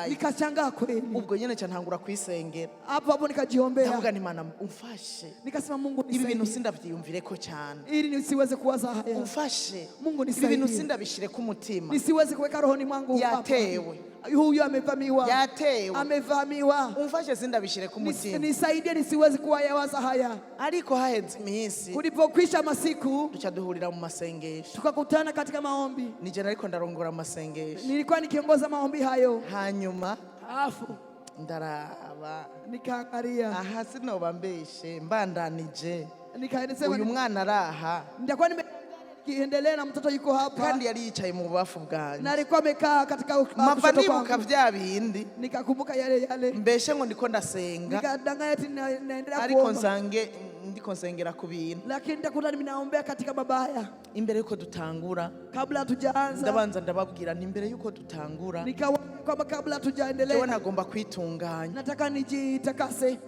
nikashangaa kweli. ubwo nyene ca ntangura kwisengera Hapo nikajiombea, ndavuga ni Mana umfashe nikasema Mungu ibi bintu nisaidie, sindavyiyumvireko cyane ili nisiweze kuwaza haya. umfashe Mungu ibi bintu nisaidie, sindabishire ku mutima nisiweze kuweka rohoni mwangu hapa. yatewe Huyu amevamiwa. yatewe Amevamiwa. umfashe sindabishire ku mutima Nisaidie nisiwezi kuwayawaza haya. ariko haheze iminsi Kulipokwisha masiku duca duhurira mu masengesho tukakutana katika maombi. nije nariko ndarongora amasengesho Nilikuwa nikiongoza maombi hayo. hanyuma Alafu ndaraba nikaangalia. aha sinoba mbeshe mbandanije Nikaendelea uyu mwana araha nitakuwa nikiendelea na mtoto yuko hapa. kandi yari yicaye mu bubafu bwanjye Na alikuwa amekaa katika mava nibuka vya bindi nikakumbuka yale. mbeshe ngo ndiko ndasenga Nikadanganya ati naendelea ariko kuomba. ndiko nsengera ku bintu Lakini nitakuta ninaombea katika mabaya. imbere yuko dutangura Kabla hatujaanza ndabanza ndababwira ni imbere yuko dutangura nikawa kwamba kabla jewe hatujaendelea nagomba kwitunganya nataka nijitakase.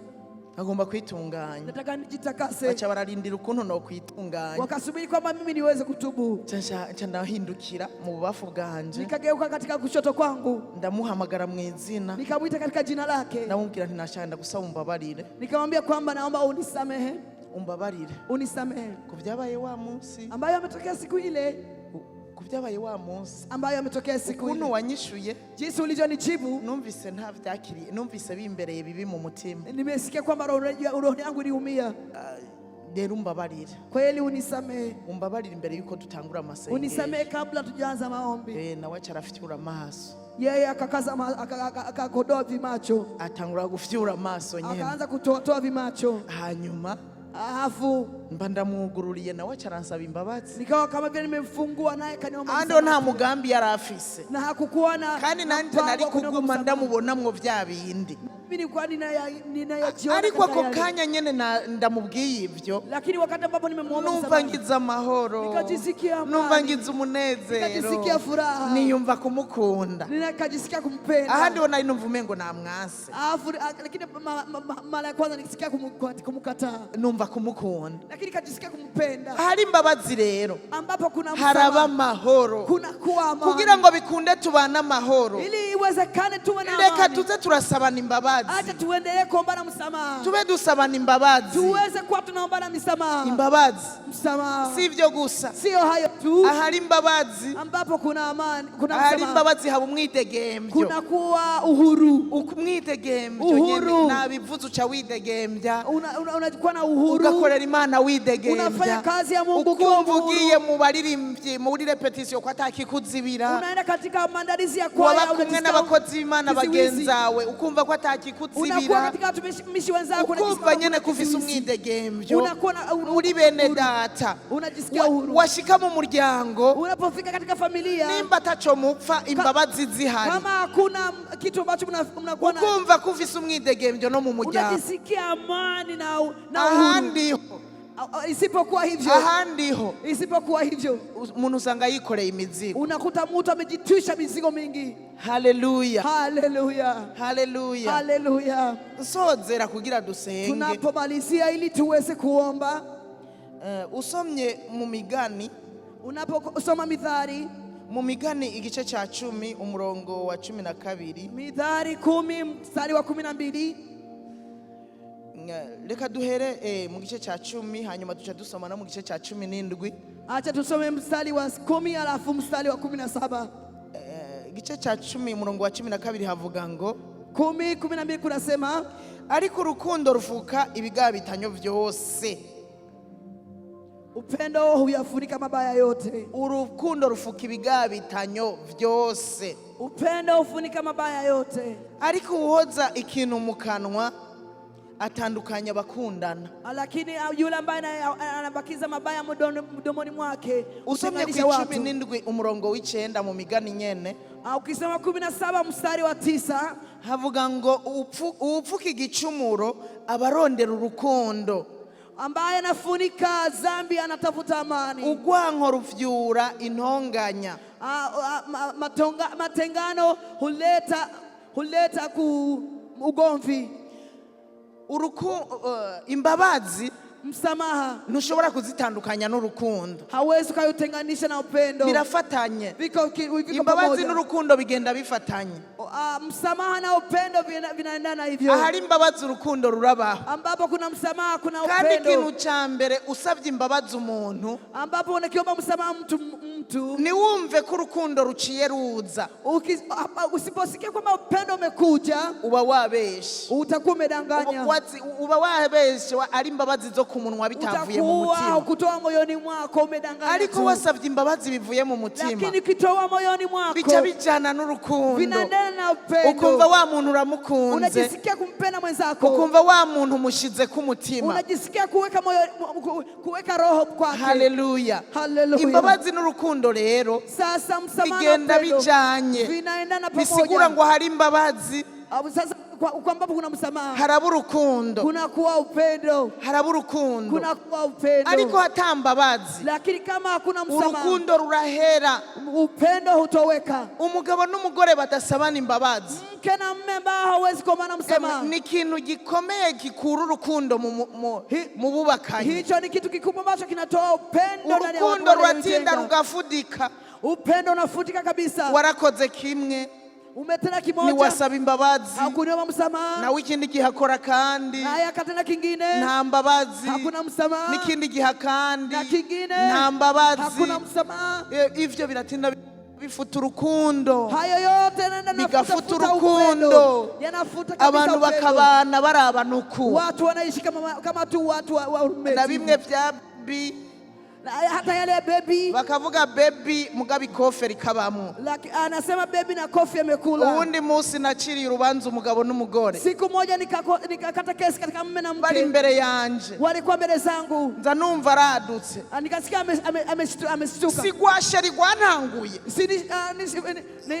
nagomba kwitunganya Nataka nijitakase. baca bararindira ukuntu no kwitunganya Wakasubiri kwamba mimi niweze kutubu. nca ndahindukira mu bubafu bwanje Nikageuka katika kushoto kwangu. ndamuhamagara mu izina Nikamwita katika jina lake. ndamubwira nti nashaka ndagusaba umbabarire Nikamwambia kwamba naomba unisamehe. umbabarire Unisamehe. ku vyabaye wa munsi Ambayo ametokea siku ile. ku vyabaye wa munsi Ambayo ametokea siku ukuntu ile. wanyishuye Jinsi ulivyonijibu numvise nta vyakiriye numvise bimbereye bibi mu mutima nimesikia kwamba roho yangu iliumia. rero umbabarire Kweli unisamehe. umbabarire imbere yuko dutangura amasengesho Unisamehe kabla tujaanza maombi. nawe aca arafyura amaso Yeye akakaza akakodoa vimacho. atangura gufyura amaso nyene Akaanza kutoa vimacho. hanyuma Alafu mba ndamwugururiye nawe aca aransaba imbabazi nikawa kama vile nimemfungua naye kaniomba. ando nta mugambi yari afise Na hakukuwa na kandi nanje nari kuguma ndamubonamwo vya bindi mimi nilikuwa ninayajiona. ariko ako kanya nyene ndamubwiye ivyo Lakini wakati ambapo nimemwomba numva ngize amahoro nikajisikia amani. numva ngize umunezero Nikajisikia furaha. niyumva kumukunda Nikajisikia kumpenda. ahandi ho nari numva umengo namwase Alafu lakini mara ya kwanza nikisikia kumkataa. numva kumukunda Lakini nikajisikia kumpenda. ahari imbabazi rero Ambapo kuna haraba amahoro kuna kuwa amani. kugira ngo bikunde tubane amahoro Ili iwezekane tuwe na reka amani. tuze turasabana imbabazi Acha tuendelee kuombana msamaha. tube dusabana imbabazi Tuweze kuwa tunaombana msamaha. imbabazi Msamaha. si ivyo gusa Sio hayo tu. ahari imbabazi Ambapo kuna amani, kuna ahari msamaha. imbabazi haba umwidegemvyo Kuna kuwa uhuru. umwidegemvyo Uhuru. nyene nabivuze uca widegembya Unakuwa na uhuru. ugakorera imana widegembya Unafanya kazi ya Mungu ukiwa ukumva uhuru. ugiye mu baririmbyi muri repetition ko atakikuzibira Unaenda katika maandalizi ya kwaya. waba kumwe n'abakozi b'imana bagenzawe ukumva ko Unakuwa atakikuzibira katika watumishi wenzako. ukumva nyene ko ufise umwidegembyo Unakuwa muri bene data unajisikia uhuru. washika mu muryango Unapofika katika familia. nimba ataco mupfa imbabazi zihari Kama hakuna kitu ambacho mnakuwa na ukumva ko ufise umwidegembyo no mu muryango unajisikia amani na uhuru. ahandiho Isipokuwa hivyo, ahandiho isipokuwa hivyo umuntu usanga yikoreye imizigo unakuta mtu amejitwisha mizigo mingi. haleluya Haleluya, haleluya haleluya. nsozera kugira dusenge Tunapomalizia ili tuweze kuomba, usomye mu migani unaposoma Mithali, mu migani igice ca 10 umurongo wa 12 Mithali 10 mstari wa 12. reka duhere mu gice ca 10 hanyuma tuca dusoma no mu gice ca 17. Acha tusome mstari wa 10 alafu mstari wa 17. Igice ca 10 umurongo wa 12 havuga ngo 10:12 kunasema, ariko urukundo rufuka ibigabitanyo vyose. upendo huyafunika mabaya yote. Urukundo rufuka ibigabitanyo vyose. Upendo hufunika mabaya yote. Ariko uhoza ikintu mu kanwa atandukanya bakundana. Lakini yule ambaye anabakiza mabaya mdomoni mwake Usomye ku 17 umurongo w'icenda mu migani nyene, ukisoma 17 mstari wa 9 havuga ngo upfuka igicumuro abarondera urukundo, ambaye anafunika dhambi anatafuta amani. Ugwanko rufyura intonganya. Matengano huleta ugomvi. Imbabazi msamaha ntushobora kuzitandukanya n'urukundo, hawezi kutenganisha na upendo. birafatanye. Viko Imbabazi n'urukundo bigenda bifatanye. msamaha na upendo vinaendana hivyo. ahari imbabazi urukundo rurabaho, ambapo kuna msamaha kuna kandi upendo. ikintu ca mbere usabye imbabazi umuntu, ambapo unakiomba msamaha mtu niwumve ko urukundo ruciye ruza. Usiposikia kwamba upendo umekuja, uba wabeshe, utakuwa umedanganya, uba wabeshe ari imbabazi zo ku munwa bitavuye mu mutima, kutoa moyoni mwako umedanganya. ariko wasabye imbabazi bivuye mu mutima, lakini kitoa moyoni mwako bica bijana n'urukundo, vinaendana na upendo. ukumva wa muntu uramukunze, unajisikia kumpenda mwenzako, ukumva wa muntu mushize ku mutima, unajisikia kuweka roho kwake. Haleluya, haleluya. imbabazi n'urukundo rero sasa msamaha bigenda bijanye, vinaendana pamoja. bisigura ngo hari imbabazi, sasa kwamba kuna msamaha haraba urukundo, kuna kuwa upendo, haraba urukundo, kuna kuwa upendo. ariko hatambabazi, lakini kama hakuna msamaha, urukundo rurahera, upendo hutoweka. umugabo n'umugore badasabana imbabazi, mke na mume ambao hawezi kuomana msamaha, ni ikintu gikomeye gikura urukundo mu bubakanye. hicho ni kitu kikubwa ambacho kinatoa upendo ndani ya watu. Urukundo ruratinda rugafudika, upendo unafutika kabisa. warakoze kimwe, umetenda kimoja, niwasaba imbabazi, hakuniomba msamaha, nawe ikindi gihe akora kandi naye akatenda kingine, nta mbabazi, hakuna msamaha, n'ikindi gihe kandi na kingine, nta mbabazi, hakuna msamaha. Ivyo biratinda bifuta urukundo, hayo yote nenda bigafuta urukundo, yanafuta kabisa abantu bakabana barabana uku, watu wanaishi kama tu watu wa urumeti, na bimwe vya hata yale baby bakavuga baby mugabi kofe rikabamo, anasema baby na kofi amekula. uwundi munsi naciriye urubanza umugabo n'umugore, siku moja nikakata kesi katika mume na mke, bari imbere yanje, walikuwa mbele zangu, nza numva aradutse, nikasikia ameshtuka. si gwasheri gwantanguye,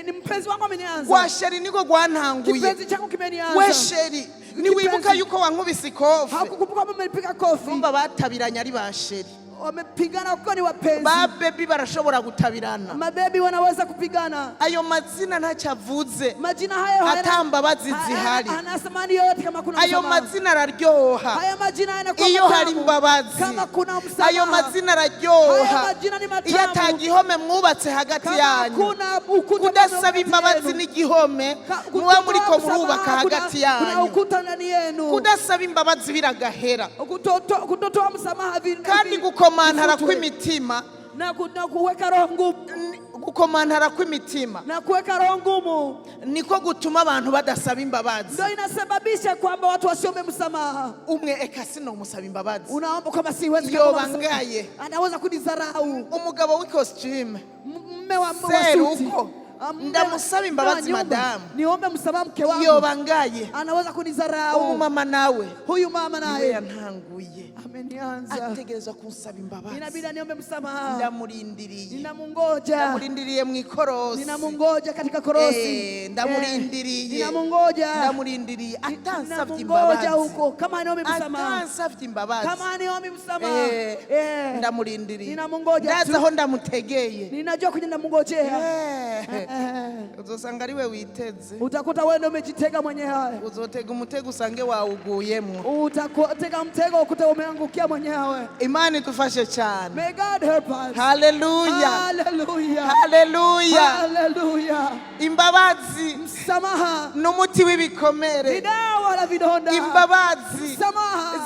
ni mpenzi wangu amenianza, gwasheri niko gwantanguye, kipenzi changu kimenianza. we sheri niwibuka yuko wankubise ikofe, hakukumbuka kwamba umenipiga kofi, numva batabiranye ari basheri, wamepigana kwa ni wapenzi. ba baby barashobora gutabirana, mabebi wanaweza kupigana. ayo mazina ntacavuze, majina hayo atambabazi zihari, anasamani yote kama kuna ayo msamaha. mazina araryoha, haya majina yanakuwa iyo matamu hari imbabazi, kama kuna msamaha. ayo mazina araryoha, haya majina ni matamu iyo atagihome mwubatse hagati yanyu, kudasaba imbabazi n'igihome muba muriko murubaka hagati yanyu, kudasaba imbabazi biragahera, kutotoa msamaha kandi gukomantara kw'imitima na kuweka roho ngumu, gukomantara kw'imitima na kuweka roho ngumu niko gutuma abantu badasaba imbabazi, ndio inasababisha kwamba watu wasiombe msamaha. umwe eka sino musaba imbabazi, unaomba kama siwezi, yoba ngaye anaweza kunidharau, umugabo w'ikostume mume wa suti, ndamusaba imbabazi madamu, niombe msamaha mke wangu, yoba ngaye anaweza kunidharau. umama nawe, huyu mama naye yantanguye, amenianza, ategerezwa kunsaba imbabazi, inabidi niombe msamaha, ndamurindiriye, ninamungoja, ndamurindiriye mu ikorosi, ninamungoja katika korosi, ndamurindiriye, ninamungoja, ndamurindiriye, atansabye imbabazi huko, kama niombe msamaha, atansabye imbabazi, kama niombe msamaha, ndamurindiriye, ninamungoja, ndaza aho ndamutegeye, ninajua kwenye ndamungojea, uzosanga ariwe witeze, utakuta wewe ndio umejitega mwenyewe, uzotega umutego usange wawuguyemo, utakutega mtego ukute umeangukia mwenyewe. Imani idufashe cyane. May God help us. Hallelujah. Hallelujah. Hallelujah. Hallelujah. Imbabazi msamaha n'umuti w'ibikomere, idawa la vidonda. Imbabazi msamaha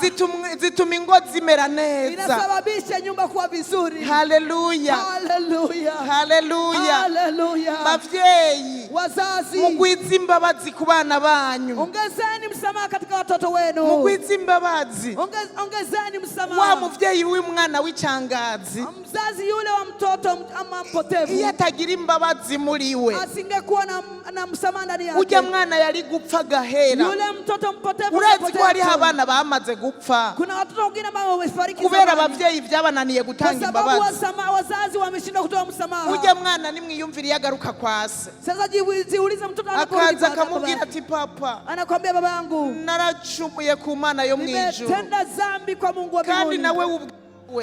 zituma ingo zimera neza, inasababisha nyumba kuwa vizuri. Hallelujah. Hallelujah. Hallelujah. Hallelujah. Bavyeyi, wazazi, mugwiza imbabazi ku bana banyu, ongezeni msamaha katika watoto wenu, mugwiza imbabazi, ongezeni msamaha. wa muvyeyi w'umwana w'icangazi, mzazi yule wa mtoto ama mpotevu, iyo atagira imbabazi muri we, asingekuwa na msamaha ndani yake, ujya mwana yari gupfa gahera, yule mtoto mpotevu. Uretse ko hari abana bamaze gupfa, kuna watoto wengine ambao wamefariki kubera abavyeyi byabananiye gutanga imbabazi, kwa sababu wazazi wameshindwa kutoa msamaha. ujya mwana nimwiyumviriye agaruka kwase, sasa jiulize mtoto akaza akamubwira ati papa, anakwambia babangu, naracumuye ku Mana yo mwijuru, nimetenda dhambi kwa Mungu wa mbinguni, kandi nawe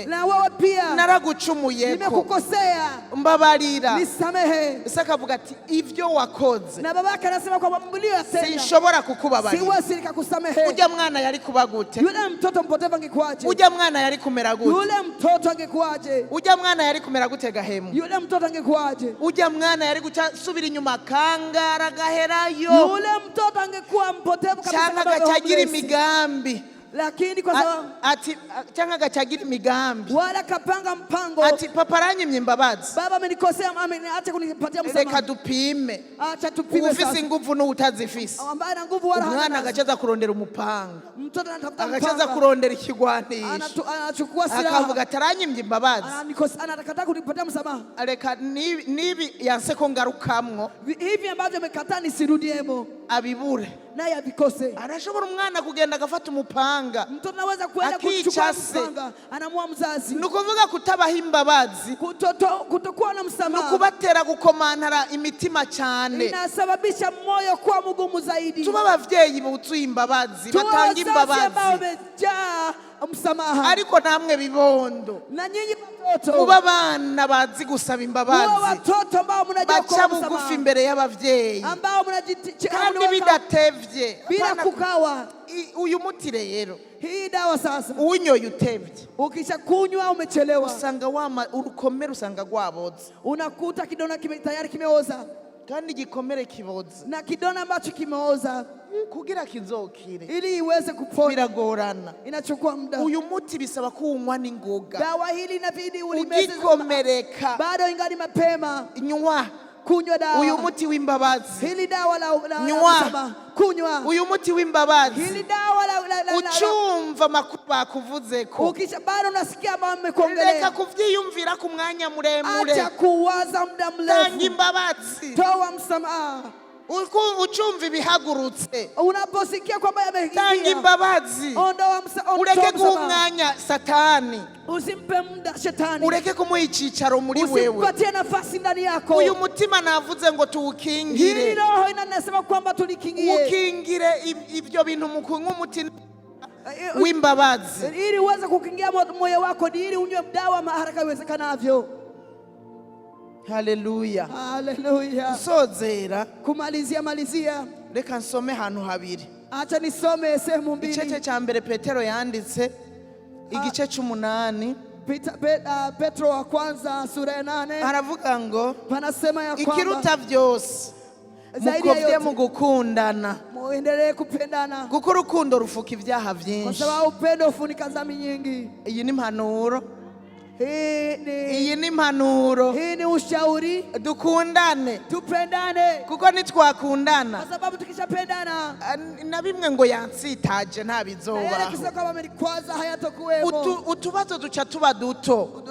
na wewe pia naragucumuyeko nimekukosea, mbabarira. nisamehe. Ese akavuga ati ivyo wakoze Na babake anasema kwamba mliyotenda sinshobora kukubabarira. siwezi nikakusamehe. Ujya mwana yari kuba gute? Yule mtoto mpotevu angekuaje? Ujya mwana yari kumera gute? Yule mtoto angekuaje? Ujya mwana yari kumera gute Gahemu? Yule mtoto angekuaje? Ujya mwana yari gucasubira inyuma kangara gaherayo. Yule mtoto angekuwa mpotevu kabisa, cyangwa gacagira imigambi. Lakini kwa sababu ati cyangwa gacagira imigambi wala kapanga mpango, ati papa aranyimye imbabazi, baba amenikosea, mama acha kunipatia msamaha. reka dupime. Acha tupime sasa. Ufise inguvu n'utazifise. Ambaye ana nguvu wala hana. Umwana agacaza kurondera umupanga. Mtoto anatafuta Agacaza mpanga. kurondera ikigwanisho. Anachukua silaha. Akavuga ataranyimye imbabazi. Anataka kunipatia msamaha. Reka nibi yanse ko ngarukamwo. Hivi ambavyo amekataa nisirudiemo. Abibure. Naye abikose. Arashobora umwana kugenda agafata umupanga. Mtoto anaweza kuenda kuchukua mpanga, anamua mzazi. Nukuvuga kutabaha imbabazi. Kutokuwa na msamaha. Nukubatera gukomantara imitima cyane. Inasababisha moyo kuwa mgumu zaidi. Tuba abavyeyi buzuye imbabazi, batanga imbabazi. Msamaha. Ariko namwe bibondo. Na nyinyi watoto. Kuba abana bazi gusaba imbabazi. Kuba watoto ambao mnajua baca bugufi imbere y'abavyeyi. Ambao mnajitia kandi bidatevye. Bila kukawa. Uyu muti rero. Hii dawa sasa. Unyoye utevye. Ukisha kunywa umechelewa. Usanga urukomere usanga gwaboze. Unakuta kidona tayari kimeoza. Kandi gikomere kiboze. Na kidona ambacho kimeoza kugira kizokire ili iweze kupona biragorana, inachukua muda. Uyu muti bisaba kuunywa n'ingoga. Dawa hili inabidi ulimeze ugikomereka bado ingali mapema. Nywa kunywa dawa. Uyu muti w'imbabazi. Hili dawa la nywa kunywa. Uyu muti w'imbabazi. Hili dawa la ucumva makuba kuvuzeko. Ukisha bado unasikia mama amekuongelea. Reka kuvyiyumvira ku mwanya muremure. Acha kuwaza muda mrefu. Tanga imbabazi. Toa msamaha. Ucumva ibihagurutse. Unaposikia kwamba yamehidia. Tanga imbabazi. Ondoa msamaha. Ureke kumwanya satani. Usimpe muda shetani. Ureke kumuha icicaro muri wewe. Usimpatie nafasi ndani yako. Uyu mutima navuze ngo tuwukingire. Hili roho inasema kwamba tulikingie. Ukingire ibyo bintu nk'umuti w'imbabazi. Ili uweze kukingia moyo wako, ili unywe dawa haraka iwezekanavyo. Haleluya. Haleluya. Sozera malizia. Reka nsome hanu habiri. Acha nisome sehemu mbili. Igice cya mbere Petero yanditse igice c'8. Petro wa kwanza sura ya 8. Aravuga ngo panasema ya kwamba ikiruta byose mukovye mu gukundana. Muendelee kupendana. Kuko urukundo rufuka ibyaha byinshi. Kwa sababu upendo ufunika dhambi nyingi. Iyi ni impanuro. Iyi ni impanuro. Hii ni ushauri. Dukundane. Tupendane. Kuko nitwakundana. Kwa sababu tukishapendana. Na bimwe ngo yansitaje nta bizobaho. Kisa kama mlikwaza hayatokuwemo. Utubazo duca tuba duto.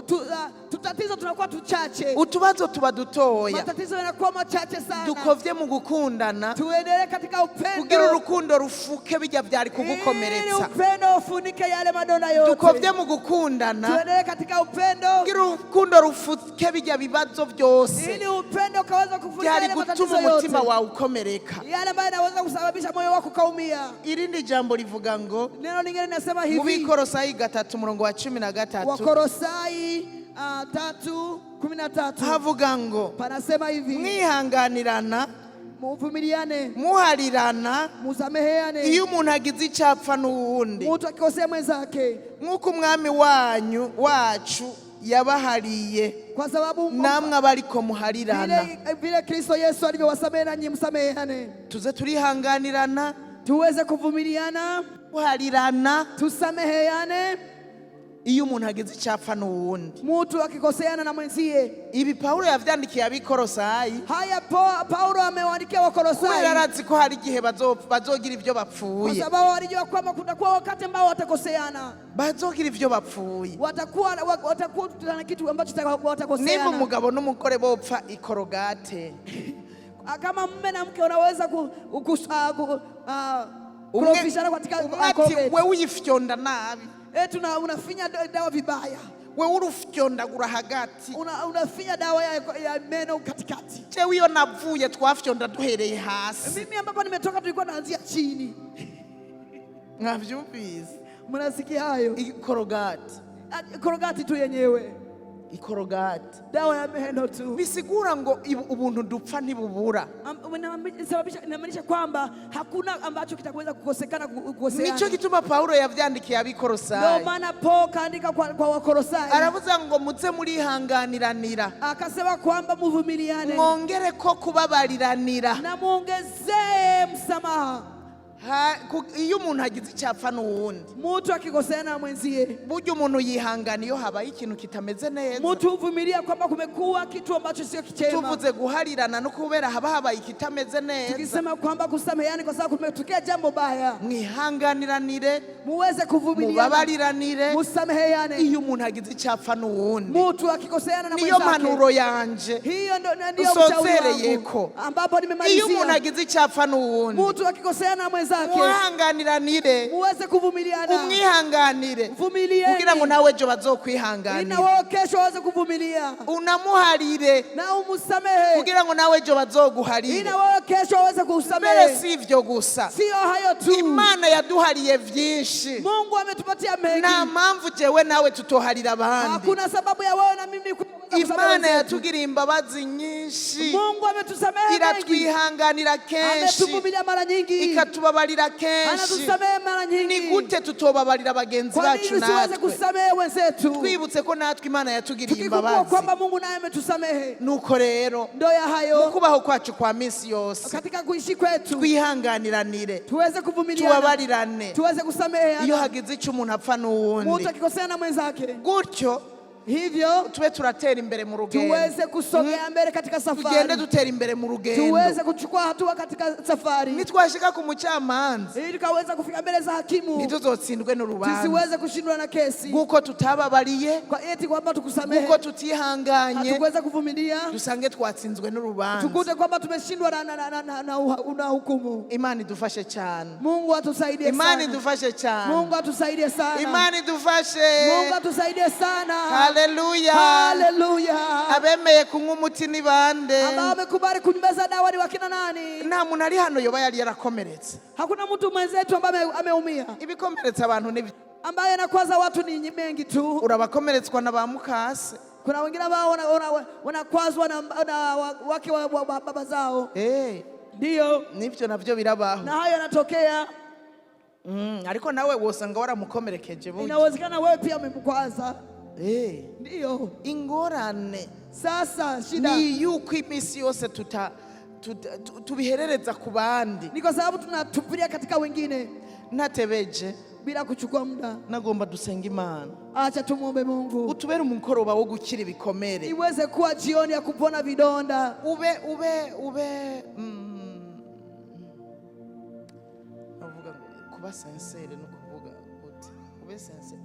Tutatizo tunakuwa tuchache. Utubazo tuba dutoya. Matatizo yanakuwa machache sana. Dukovye mu gukundana. Tuendelee katika upendo. Kugira urukundo rufuke bijya byari kugukomeretsa. Upendo ufunike yale madonda yote. Dukovye mu gukundana. Tuendelee katika upendo. Kugira urukundo rufuke bijya bibazo byose. Ili upendo kaweza kufunika yale matatizo yote. Gutuma umutima wawe ukomereka. Yale ambayo yanaweza kusababisha moyo wako kaumia. Irindi jambo rivuga ngo neno lingine linasema hivi. Mu Bikorosayi 3:13. Wakolosai 3:13. Havuga ngo panasema hivi. Mwihanganirana. Muvumiliane. Muharirana. Musameheane. Iyo umuntu agize icapfa n'uwundi. Mtu akikosea mwenzake. Nk'uko umwami wacu yabahariye. Kwa sababu namwe abariko muharirana. Vile Kristo Yesu alivyowasamehe nanyi msameheane. Tuze turihanganirana. Tuweze kuvumiliana. Muharirana. Tusameheane. Iyo umuntu agize icapfa n'uwundi. Mtu akikoseana na mwenzie. Ibi Paulo yavyandikiye Abikorosayi. Haya Paulo amewaandikia Wakolosai. Kubera arazi ko hari igihe bazogira ivyo bapfuye. Kwa sababu walijua kwamba kutakuwa wakati ambao watakoseana. Bazogira ivyo bapfuye. Watakuwa na kitu ambacho watakoseana. Niba umugabo n'umugore bopfa ikorogate. Kama mume na mke unaweza kurofishana katika ati wewe uyifyonda nabi. Unafinya dawa vibaya. Wewe urufyondagura hagati. Unafinya dawa ya meno katikati. Jewe iyo navuye twafyonda duhereye hasi. Mimi ambapo nimetoka tulikuwa naanzia chini. Mwavyumvise? Mnasikia hayo? Ikorogate. korogati tu yenyewe. Ikorogati. Dawa ya meno tu. Bisigura ngo ubuntu dupfa ntibubura. Inamaanisha kwamba hakuna ambacho kitaweza kukosekana kukoseana. Nico gituma Paulo yavyandikiye abikorosayi. Ndio maana Paul kaandika kwa Wakolosayi. Aravuga ngo muze muri hanganiranira. Akasema kwamba muvumiliane. Mwongere ko kubabariranira. Na muongezee msamaha. Iyo umuntu agize icyapfa n'uwundi, mtu akikosea na mwenzie, burya umuntu yihangana iyo habaye ikintu kitameze neza. Mtu uvumilia kwamba kumekuwa kitu ambacho sio kichema. Tuvuze guharirana no kubera habaye ikitameze neza. Tukisema kwamba kusameheana kwa sababu kumetokea jambo baya, mwihanganiranire, muweze kuvumiliana, mubabariranire, musameheane. Iyo umuntu agize icyapfa n'uwundi, mtu akikoseana na mwenzake, niyo manuro yanje, hiyo ndio ushauri wangu ambapo nimemalizia. Iyo umuntu agize icyapfa n'uwundi, mtu akikoseana na mwenzake, muhanganiranire, muweze kuvumiliana, umwihanganire, vumilieni, kugira ngo nawe ejo bazokwihanganira, na wao kesho waweze kuvumilia, unamuharire, na umusamehe, kugira ngo nawe ejo bazoguharire, na wao kesho waweze kusamehe. Mbere si ivyo gusa, sio hayo tu, Imana yaduhariye vyinshi. Mungu ametupatia mengi, na mpamvu jewe nawe tutoharira abandi. Hakuna sababu ya wewe na mimi Imana yatugiriye imbabazi nyinshi, Mungu ametusamehe mengi, iratwihanganira kenshi, ametuvumilia mara nyingi, ikatubabarira kenshi. anatusamehe mara nyingi. Ni gute tutobabarira bagenzi bacu natwe? Kusamehe wenzetu, twibutse ko natwe Imana yatugiriye imbabazi, tukikuwa kwamba Mungu naye ametusamehe. Nuko rero ndo ya hayo, mukubaho kwacu kwa minsi yose, katika kuishi kwetu, twihanganiranire, tuweze kuvumiliana, tubabarirane, tuweze kusameheana. Iyo hagize icyo umuntu apfa n'uwundi, mtu akikosea na mwenzake, gutyo hivyo tube turatera imbere mu rugendo, tuweze kusogea mbele katika safari, tugende dutera imbere mu rugendo, tuweze kuchukua hatua katika safari. Nitwashika ku mucamanza, ili tukaweza kufika mbele za hakimu, ntituzotsindwe n'urubanza, tusiweze kushindwa na kesi, guko tutababariye, kwa eti kwamba tukusamehe, guko tutihanganye, hatuweza kuvumilia, dusange twatsinzwe n'urubanza, tukute kwamba tumeshindwa na hukumu. Imana idufashe cyane, Mungu atusaidie sana, Imana idufashe cyane, Mungu atusaidie sana, Imana idufashe, Mungu atusaidie sana. Haleluya, haleluya. Abemeye kunywa umuti ni bande? Ambao wamekubali kumeza dawa ni wakina nani? Nta muntu ari hano yoba yari yarakomeretse. Hakuna mtu mwenzetu ambaye ameumia. Ibikomeretsa abantu ni ambaye anakwaza watu ni mengi tu. Urabakomeretswa na ba mukase. Kuna wengine ambao wanakwazwa na wake wa baba zao. Ndio. Nibyo navyo birabaho. Na hayo yanatokea. Ariko nawe wosanga waramukomerekeje bundi. Inawezekana wewe pia umemkwaza. Ndio. Ingorane sasa shida ni yuko imisi yose tubiherereza ku bandi. Ni kwa sababu tunatupilia katika wengine. Natebeje bila kuchukua muda. Nagomba dusenga Imana. Acha tumuombe Mungu. Utubere umukoroba wo gukira ibikomere. Iweze kuwa jioni ya kupona vidonda. Ube kuba sincere no kuvuga uti ube sincere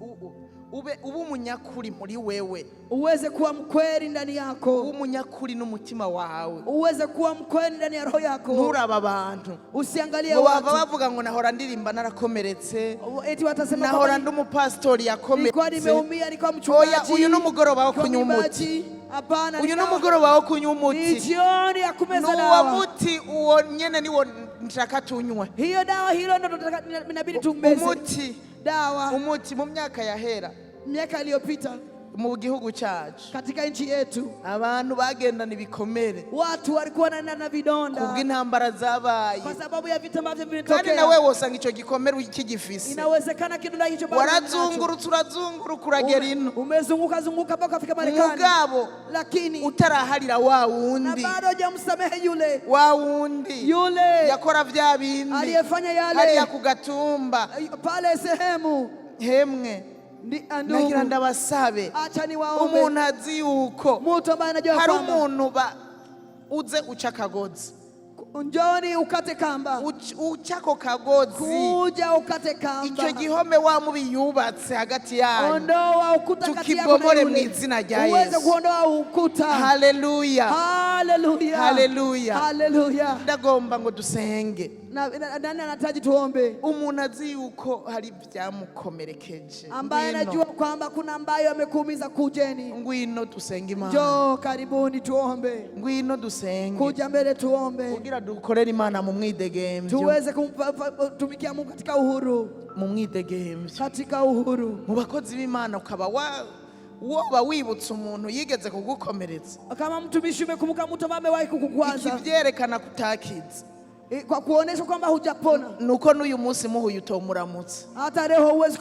ube umunyakuri muri wewe, uweze kuwa mkweli ndani yako, umunyakuri n'umutima wawe, uweze kuwa mkweli ndani ya roho yako. Nturaba abantu, usiangalie watu. Bavuga ngo nahora ndirimba narakomeretse, eti watasema nahora ndi umupastori yakomeretse, nilikuwa nimeumia, nilikuwa mchungaji. Uyu n'umugoroba wo kunywa umuti. Hapana, uyu n'umugoroba wo kunywa umuti. Ni jioni ya kumeza dawa. Nuwo muti uwo nyene niwo nshaka tunywe. Hiyo dawa hilo ndo inabidi tumeze. Umuti dawa. Umuti mu myaka yahera, miaka iliyopita mu gihugu cyacu, katika nchi yetu, abantu bagendana ibikomere, watu walikuwa na vidonda kubw'intambara zabaye, kwa sababu ya vita ambavyo vimetokea. Kandi nawe wosanga ico gikomere ukigifise. Inawezekana kidonda hicho bado warazungurutse urazunguruka uragera ino, umezunguka mpaka kufika Marekani, mugabo lakini utaraharira wa wundi, na bado hujamsamehe yule wa wundi yakora vya bindi, aliyefanya yale hali ya kugatumba pale sehemu hemwe. Nagira ndabasabe umuntu azi yuko hari umuntu uze uca akagozi, njoni ukate kamba, ucako kagozi, kuja ukate kamba, icyo gihome wa mubi yubatse hagati yanyu, ondoa ukuta kati yako, tukibomore mu izina rya Yesu. Uweze kuondoa ukuta. Haleluya, haleluya, haleluya, haleluya. Ndagomba ngo dusenge. Nani anahitaji tuombe? Umuntu azi yuko hari byamukomerekeje. Ambaye anajua kwamba kuna ambayo amekuumiza, kujeni. Ngwino dusenge Imana. Njoo karibuni tuombe. Ngwino dusenge. Kuja mbele tuombe. Kugira dukorere Imana mu mwidegemvyo. Tuweze kumtumikia Mungu katika uhuru. Mu mwidegemvyo. Katika uhuru. Mu bakozi b'Imana ukaba woba wibutsa umuntu yigeze kugukomeretsa. Kama mtumishi umekumbuka mtu ambaye amewahi kukukwaza. Ikivyerekana kutakiza. Kwa kuonesha kwamba hujapona. Nuko n'uyu munsi muhuye utomuramutsa. Hata leo huwezi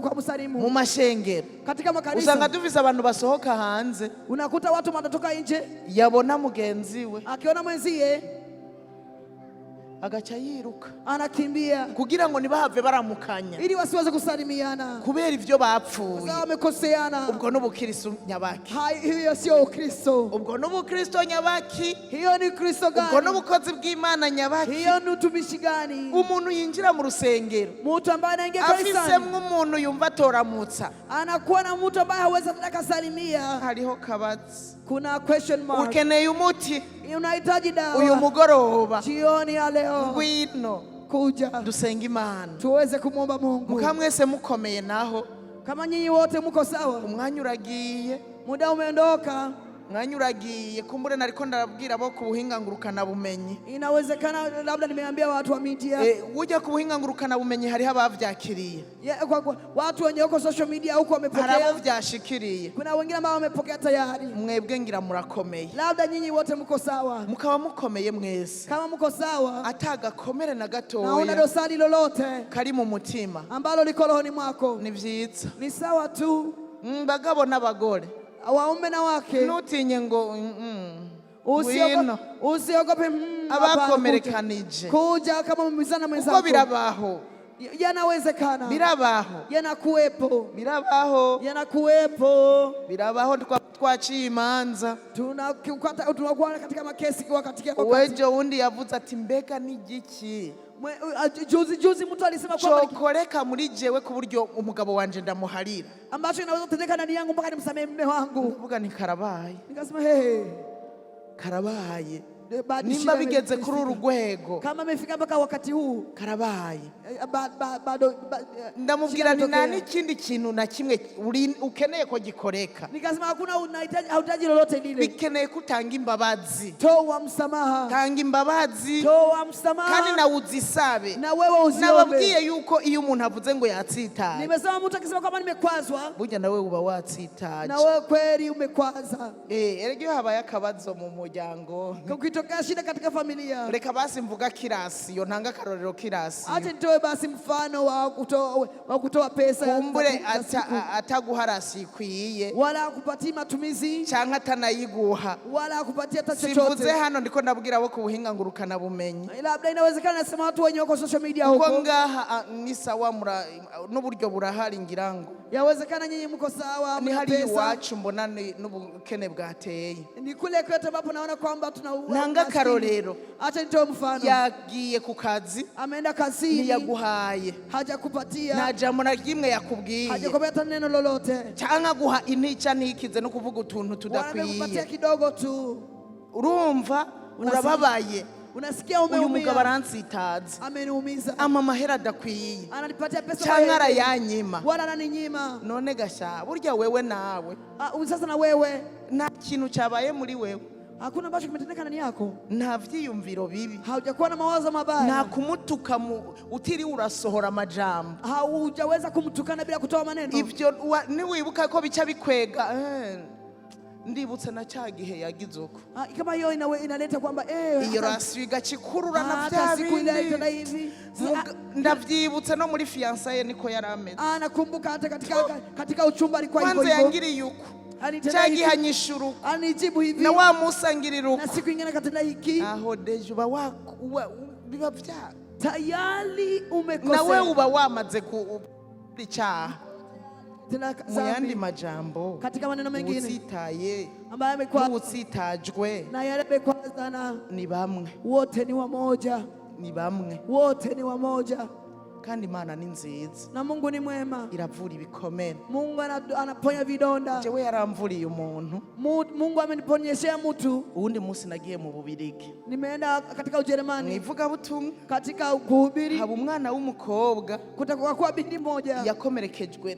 kumsalimu. Mu mashengero. Katika makanisa. Usanga dufise abantu basohoka hanze. Unakuta watu wanatoka nje. Yabona mugenzi we. Akiona mwenzie. Agacha yiruka. Anakimbia. Kugira ngo nibahave baramukanya. Ili wasiweze kusalimiana. Kubera ivyo bapfuye. Sawa wamekoseana. Ubwo n'ubukristo nyabaki. Hiyo sio Ukristo. Ubwo n'ubukristo nyabaki. Hiyo ni Kristo gani? Ubwo n'ubukozi bw'Imana nyabaki. Hiyo ni utumishi gani? Umuntu yinjira mu rusengero. Mtu ambaye anaingia kanisani. Afisemwe umuntu yumva atoramutsa. Anakuwa na mtu ambaye hawezi kusalimia. Hariho kabazi. Kuna question mark. Ukeneye umuti. Unahitaji dawa. Uyu mugoroba. Jioni ya leo. Ngwino. Kuja. Dusenge Imana. Tuweze kumwomba Mungu. Mukamwese mukomeye naho. Kama nyinyi wote muko sawa. Umwanya uragiye. Muda umeondoka. Mwanya uragiye. Kumbure nariko ndabwira abo ku buhinga ngurukana bumenyi. Inawezekana labda nimeambia watu wa media. Ujya ku buhinga ngurukana bumenyi hariho abavyakiriye. Watu wenye uko social media huko wamepokea. Harabo vyashikiriye. Kuna wengine ambao wamepokea tayari. Mwebwe ngira murakomeye. Labda nyinyi wote mko sawa. Mukaba mukomeye mwese. Kama mko sawa. Atagakomere na gatoya. Naona dosari lolote. Kari mu mutima. Ambalo liko rohoni mwako. Ni vyiza. Ni sawa tu. Bagabo n'abagore. Waume na wake. Nutinye ngo usiogope abakomerekanije. Kuja kama umizana mwenzako. Uko birabaho. Yanawezekana. Birabaho. Yanakuwepo. Birabaho. Yanakuwepo. Birabaho twaciye imanza. Tunakuwa katika makesi kwa katika wakati. Wejo undi yavuze ati mbega ni giki? Juzi mtu alisema kwamba chokoreka muri jewe ku buryo umugabo wanje ndamuharira. Ambacho inaweza kutendeka ndani yangu mpaka nimsamehe mume wangu. Kuvuga ni karabaye. Nikasema karabaye. Nimba bigeze kuri urugwego. Kama amefika mpaka wakati huu karabaye. Bado ndamubwira ni nani kindi kintu na kimwe ukeneye ko gikoreka. Nikasema hakuna hautaji lolote lile. Bikeneye kutanga imbabazi. Toa msamaha. Tanga imbabazi. Toa msamaha. Kandi na uzisabe. Na wewe uziombe. Nababwiye yuko iyo umuntu avuze ngo yatsitaje. Nimesema mtu akisema kama nimekwazwa. Burya nawe uba watsitaje. Na wewe kweli umekwaza. Erega habaye akabazo mu muryango. Kukitokea shida katika familia. Reka basi mvuga kirasi yo ntanga karorero kirasi. Acha nitoe basi mfano wa kutoa pesa. Kumbure ataguharasi kwiye. Wala kupatia matumizi. Canka atanayiguha. Wala kupatia hata chochote. Simvuze hano ndiko ndabwira abo ku buhinga ngurukana bumenyi. Labda inawezekana nasema watu wenye wako social media huko. Uko ngaha ni sawa n'uburyo burahari ngirango. Yawezekana nyinyi mko sawa. Ni hali iwacu mbona n'ubukene bwateye. Ni kule kwetu ambapo naona kwamba tuna ntanga karorero. Acha nitoe mfano. Yagiye ku kazi. Ameenda kazini. Ntiyaguhaye. Hajakupatia. Nta jambo na rimwe yakubwiye. Hajakubeta neno lolote. Canka guha intica nikize no kuvuga utuntu tudakwiye. Wanakupatia kidogo tu. Urumva urababaye. Unasikia umeumia. Uyu mugabo aransitaze. Ameniumiza. Ama mahera adakwiye. Ananipatia pesa canka arayanyima. Wala ananinyima. None gasha burya wewe nawe. Sasa na wewe. Nta kintu cyabaye muri wewe. Hakuna ambacho kimetendeka ndani yako. Nta vyiyumviro bibi. Haujakuwa na mawazo mabaya. Nta kumutuka utiri urasohora amajambo. Haujaweza kumtukana bila kutoa maneno. Ivyo ni wibuka ko bica bikwega. Ndibutse na cyagihe yagize uko. Kama hiyo inaleta kwamba iyo rasi gacikurura na vyabindi. Ndavyibutse no muri fiançaye niko yarameze. Nakumbuka hata katika uchumba alikuwa hivyo hivyo. Kwanza yangiriye uko. Cyagihanyishuru. Anijibu hivi. Na wamusangirira uko. Na siku nyingine katenda hiki. Aho deje biba vya. Tayari umekosea. Na wewe uba wamaze ku icyaha. Muyandi majambo katika maneno mengine usitaye ambaye amekuwa usitajwe na yale amekwazana ni bamwe wote ni wamoja ni bamwe wote ni wamoja kandi Imana ni nziza, na Mungu ni mwema, iravura ibikomere. Mungu anaponya vidonda. Jewe yaramvuriye umuntu, Mungu ameniponyeshea mtu. uwundi munsi nagiye mu Bubirigi, nimeenda katika Ujerumani nivuga butumwa, katika kuhubiri. haba umwana w'umukobwa Kutakuwa kwa binti moja yakomerekejwe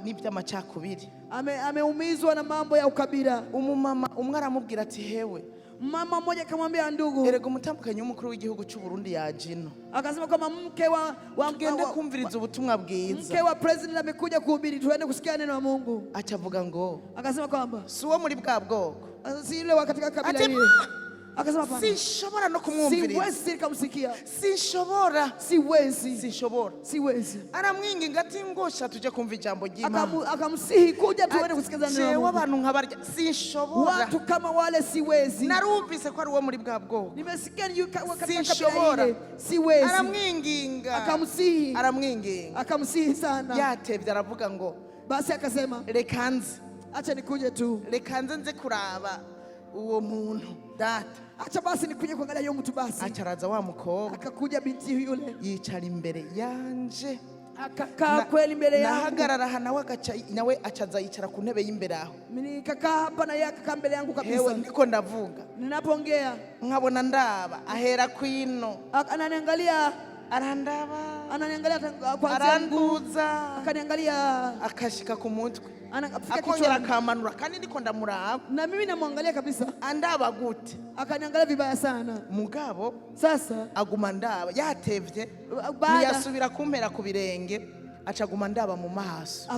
n'iby'amacakubiri, ameumizwa na mambo ya ukabila. Umumama umwe aramubwira ati hewe, mama mmoja akamwambia ndugu, erega umutambukanye w'umukuru w'igihugu cy'u Burundi yajino, akasema kama mke wa tugende kumviriza ubutumwa bwiza, mke wa president amekuja kuhubiri, tuende kusikia neno la Mungu. acavuga ngo, akasema kwamba si uwo muri bwa bwoko, si yule wa katika kabila hili. Akasema hapana, sinshobora no kumwumviriza, siwezi nikamsikia, sinshobora, siwezi. aramwinginga ati ngosha tuje kumva ijambo ry'Imana, akamsihi kuja tuende kusikiza neno la Mungu. abantu nkabarya sinshobora, watu kama wale siwezi. narumvise ko ari uwo muri bwa bwoko, nimesikia katika sinshobora, kabila hili, siwezi. aramwinginga, akamsihi sana. yatevye aravuga ngo, basi akasema reka nze, acha nikuje tu, reka nze kuraba uwo muntu data, acha basi nikuje kuangalia yule mtu. Basi acaraza wa mukobwa, akakuja binti yule, yicara imbere yanje, akakaa kweli mbele yangu, nahagarara hana nawe acaza yicara ku ntebe y'imbere aho, nikakaa hapa na yeye akakaa mbele yangu kabisa. hewe ndiko ndavuga, ninapoongea nkabona ndaba ahera kwino, ananiangalia, ananiangalia kwanza, aranduza, akaniangalia, akashika ku mutwe, akafika akongera kichwani, akamanura, kandi ndiko ndamuraba, na mimi namwangalia kabisa, andaba gute, akaniangalia vibaya sana. mugabo Sasa aguma ndaba, yatevye ntiyasubira kumpera ku birenge, acaguma ndaba mu maso,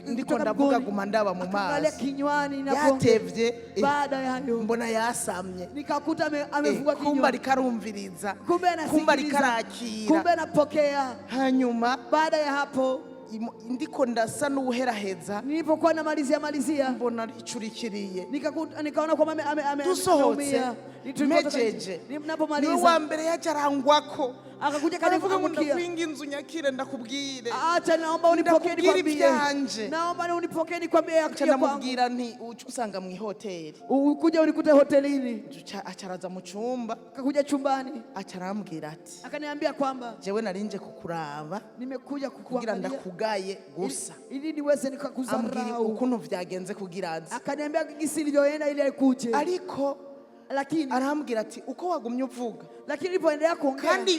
ndiko ndavuga aguma ndaba mu maso, kinywani, yatevye baada ya hayo mbona yasamye, nikakuta amefungua kinywa, kumba rikarumviriza, kumba rikarakira, kumbe anapokea. hanyuma baada ya hapo ndiko ndasa n'ubuheraheza, nilipokuwa namalizia mbona ricurikiriye, nikaona kwamba dusohotse mejeje, niwe wa mbere yaje arangwako, akakuja kanivuga ngo ndakwinga inzu nyakire ndakubwire, acha naomba unipokee nikwambie, naomba unipokee nikwambie. Akanamubwira nti uca usanga mu hoteli, ukuja unikute hotelini, acaraza mu cyumba, akakuja chumbani, acarambwira ati, akaniambia kwamba jewe narinje kukuraba, nimekuja kukugira ndakugaye gusa, ili niweze nikakuzarau, ukuntu vyagenze kugira azi, akaniambia gisi ilivyoenda ili akuje, ariko lakini arambwira ati uko wagumye uvuga, lakini nilipoendelea kuongea, kandi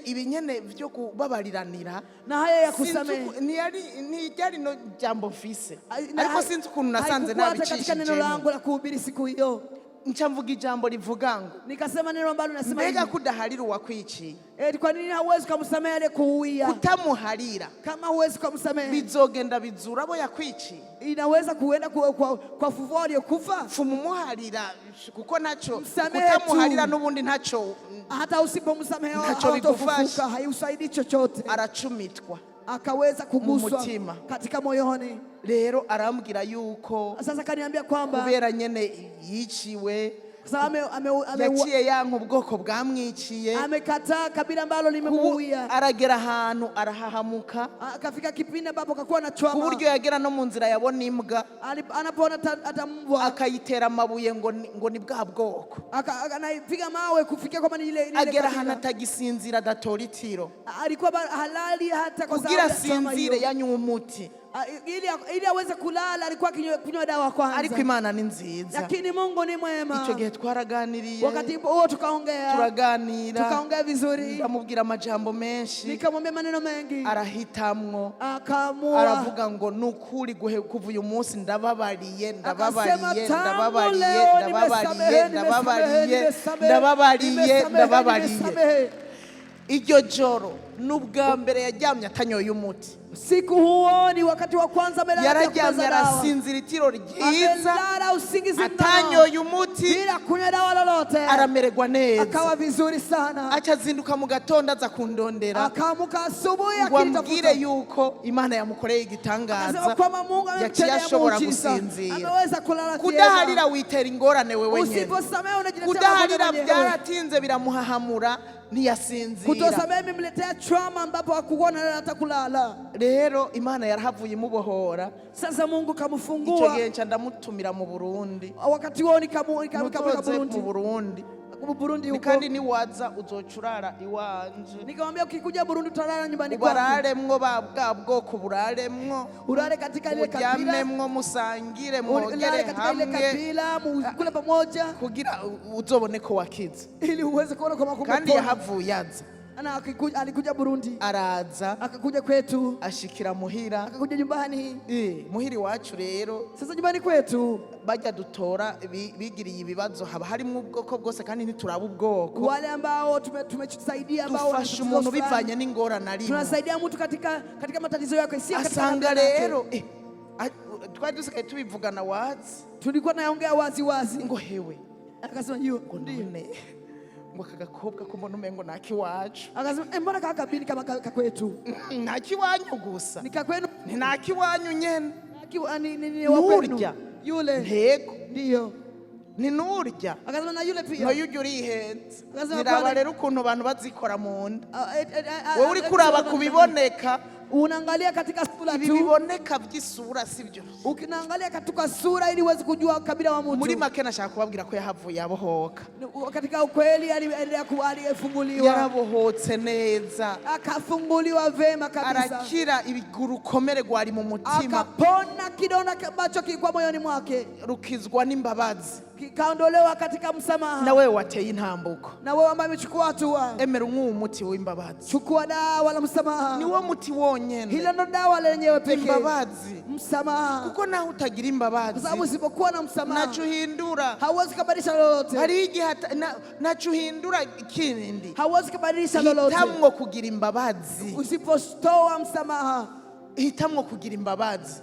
ibinyene vyo kubabariranira na haya ya kusamehe ntiyari no jambo mfise, ariko sinzi ukuntu nasanze nabicishije katika neno langu la kuhubiri siku hiyo, ncamvuga ijambo rivuga ngo, nikasema neno ambalo nasema mbega kudaharira uwakwiciye, kwa nini hauwezi kumsamehe ale kuuia? Kutamuharira, kama huwezi kumsamehe, bizogenda bizura abo yakwiciye, inaweza kuenda kwa fuvu aliyokufa, fumumuharira kuko nacho, kutamuharira n'ubundi ntacho, hata usipomsamehe hatafufuka, haiusaidii chochote, aracumitwa, akaweza kuguswa katika moyoni. Rero arambwira yuko, sasa kaniambia kwamba kubera nyene yiciwe, yaciye yanka ubwoko bwamwiciye, amekataa kabila ambalo limemuuia, aragera ahantu arahahamuka, akafika kipindi ambapo akakuwa na chwama, kuburyo yagera no mu nzira yabona imbwa, anapoona atambwa, akayitera amabuye ngo ni bwa bwoko, anaipiga mawe kufikia kwamba ni ile agera ahantu atagisinzira adatora itiro, alikuwa halali hata kwa kugira sinzire yanywa umuti, ili aweze kulala, alikuwa kunywa dawa kwanza. Ariko Imana ni nziza, lakini Mungu ni mwema. Icyo gihe twaraganiriye, wakati huo tukaongea, tukaongea vizuri, ndamubwira amajambo menshi, nikamwambia maneno mengi, arahitamwo, akaamua, aravuga ngo nukuri kuva uyu munsi ndababariye, iryo joro nubwa mbere yajyamye atanyoye umuti, siku huo ni wakati wa kwanza mbele ya yarajyamye arasinzira itiro ryiza, atanyoye umuti, bila kunywa dawa lolote, aramererwa neza, akawa vizuri sana, acazinduka mu gatondo aza kundondera, akamuka asubuhi akitafuta yuko Imana yamukoreye igitangaza, yaciye ashobora gusinzira. ameweza kulala. Kudaharira witera ingorane wewe nyene, usiposamehe unajiletea, kudaharira byaratinze biramuhahamura, ntiyasinzira, kutosamehe bimletea trauma ambapo hakuona hata kulala. Rero Imana yarahavuye imubohora, sasa Mungu kamufungua. Icyo gihe nca ndamutumira mu Burundi, wakati huo nikamweka mu Burundi, Burundi huko. Kandi ni waza uzocurara iwanje. Nikamwambia ukikuja Burundi utalala nyumbani kwangu. Ubararemwo bwa bwoko buraremwo. Urare katika ile kabila. Uryamemwo musangire mwogere hamwe. Kabila mukule pamoja. Kugira uzobone ko wakiza. Ili uweze kuona kama kumbe. Kandi yahavuye aza. Alikuja Burundi. Araza. Akakuja kwetu. Ashikira muhira. Akakuja nyumbani. Muhiri wacu rero. Sasa nyumbani kwetu. Bajya dutora bigiriye ibibazo haba harimo ubwoko bwose kandi ntituraba ubwoko. Wale ambao tumesaidia ambao dufasha umuntu bivanye n'ingorane arimo. Tunasaidia mtu katika matatizo yake si katika. Asanga rero twari dusigaye tubivugana wazi. Tulikuwa naongea wazi ngo hewe. Akasema hiyo ndiyo. Ngo kagakobwa ko mbona umengo nakiwacu. Akasema mbona kakabini kama kakwetu. Nakiwanyu gusa. Nikakwenu. Ni nakiwanyu nyene. Ni wakwenu. Yule. Ntego. Ndiyo. Ni nurya. Akasema na yule pia. No yujuri ihenze. Niraba rero ukuntu abantu bazikora mu nda. Wewe uri kuraba kubiboneka. Unaangalia katika sura tu. Biboneka by'isura sibyo. Ukinaangalia katika sura ili uweze kujua kabila wa mtu. Muri make nashaka kubabwira ko yahavuye abohoka. Katika ukweli alifunguliwa. Yarabohotse neza. Akafunguliwa vema kabisa. Arakira ibiguru komere gwari mu mutima. Akapona kidonda ambacho kilikuwa moyoni mwake. Rukizwa n'imbabazi. Kikaondolewa katika msamaha. Na wewe wateye intambuko. Na wewe ambaye umechukua hatua. Emera umuti w'imbabazi. Chukua dawa la msamaha. Ni wo muti wonyene. Hilo ndo dawa lenyewe pekee. Imbabazi. Msamaha. Kuko naho utagira imbabazi. Kwa sababu usipokuwa na msamaha. Nachuhindura. Hauwezi kubadilisha lolote. Hari igihe nachuhindura ikindi. Hauwezi kubadilisha lolote. Hitamwo kugira imbabazi. Usipotoa msamaha. Hitamwo kugira imbabazi.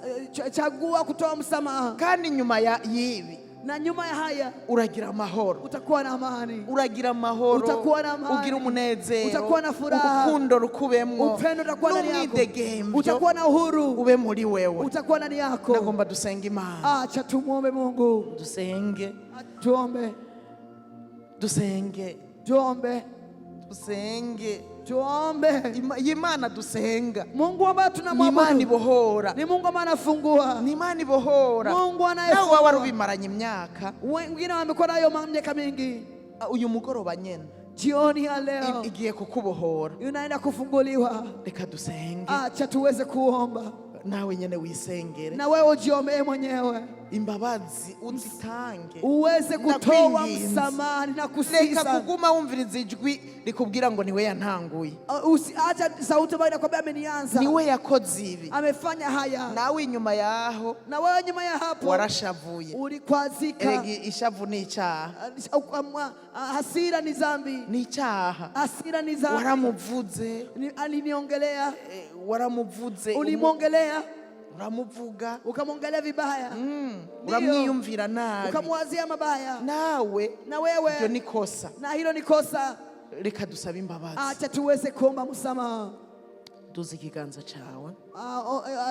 Chagua kutoa msamaha. Kandi nyuma ya yibi. Na nyuma ya haya uragira amahoro. Utakuwa na amani. Uragira amahoro. Utakuwa na amani. Ugira umunezero. Utakuwa na furaha. Urukundo rukubemwo. Upendo utakuwa ndani yako. N'umwidegembyo. Utakuwa na uhuru. Ube muri wewe. Utakuwa ndani yako. Ndagomba dusenga Imana. Acha tumuombe Mungu. Dusenge. Tuombe. Dusenge. Tuombe. Dusenge. Tuombe. Imana dusenga. Mungu ambaye tunamwabudu. Imana ibohora. Ni Mungu ambaye anafungua. Ni Imana ibohora. Mungu anayefungua. Nawe warubimaranye imyaka. Wengine wamekuwa nayo miaka mingi. Uyu mugoroba nyene. Jioni ya leo. Igiye kukubohora. Unaenda kufunguliwa. Reka dusenge. Acha tuweze kuomba. Nawe nyene wisengere. Na wewe ujiombe mwenyewe. Imbabazi uzitange. Uweze kutoa msamaha na kusiza. Reka kuguma wumviriza ijwi rikubwira ngo niwe yantanguye. Acha sauti ambayo inakwambia amenianza. Niwe yakoze ibi. Amefanya haya. Nawe inyuma yaho. Na wewe nyuma ya hapo. Warashavuye. Ulikwazika. Ishavu ni icyaha. Hasira ni dhambi. Ni icyaha. Hasira ni dhambi. Waramuvuze. Aliniongelea. Waramuvuze. Ulimwongelea. Uramuvuga. Ukamwongelea vibaya. Uramwiyumvira nabi. Ukamwazia mabaya. Nawe. Na wewe. Hilo ni kosa. Na hilo ni kosa. Reka dusabe imbabazi. Acha tuweze kuomba msamaha. Duza ikiganza cyawe.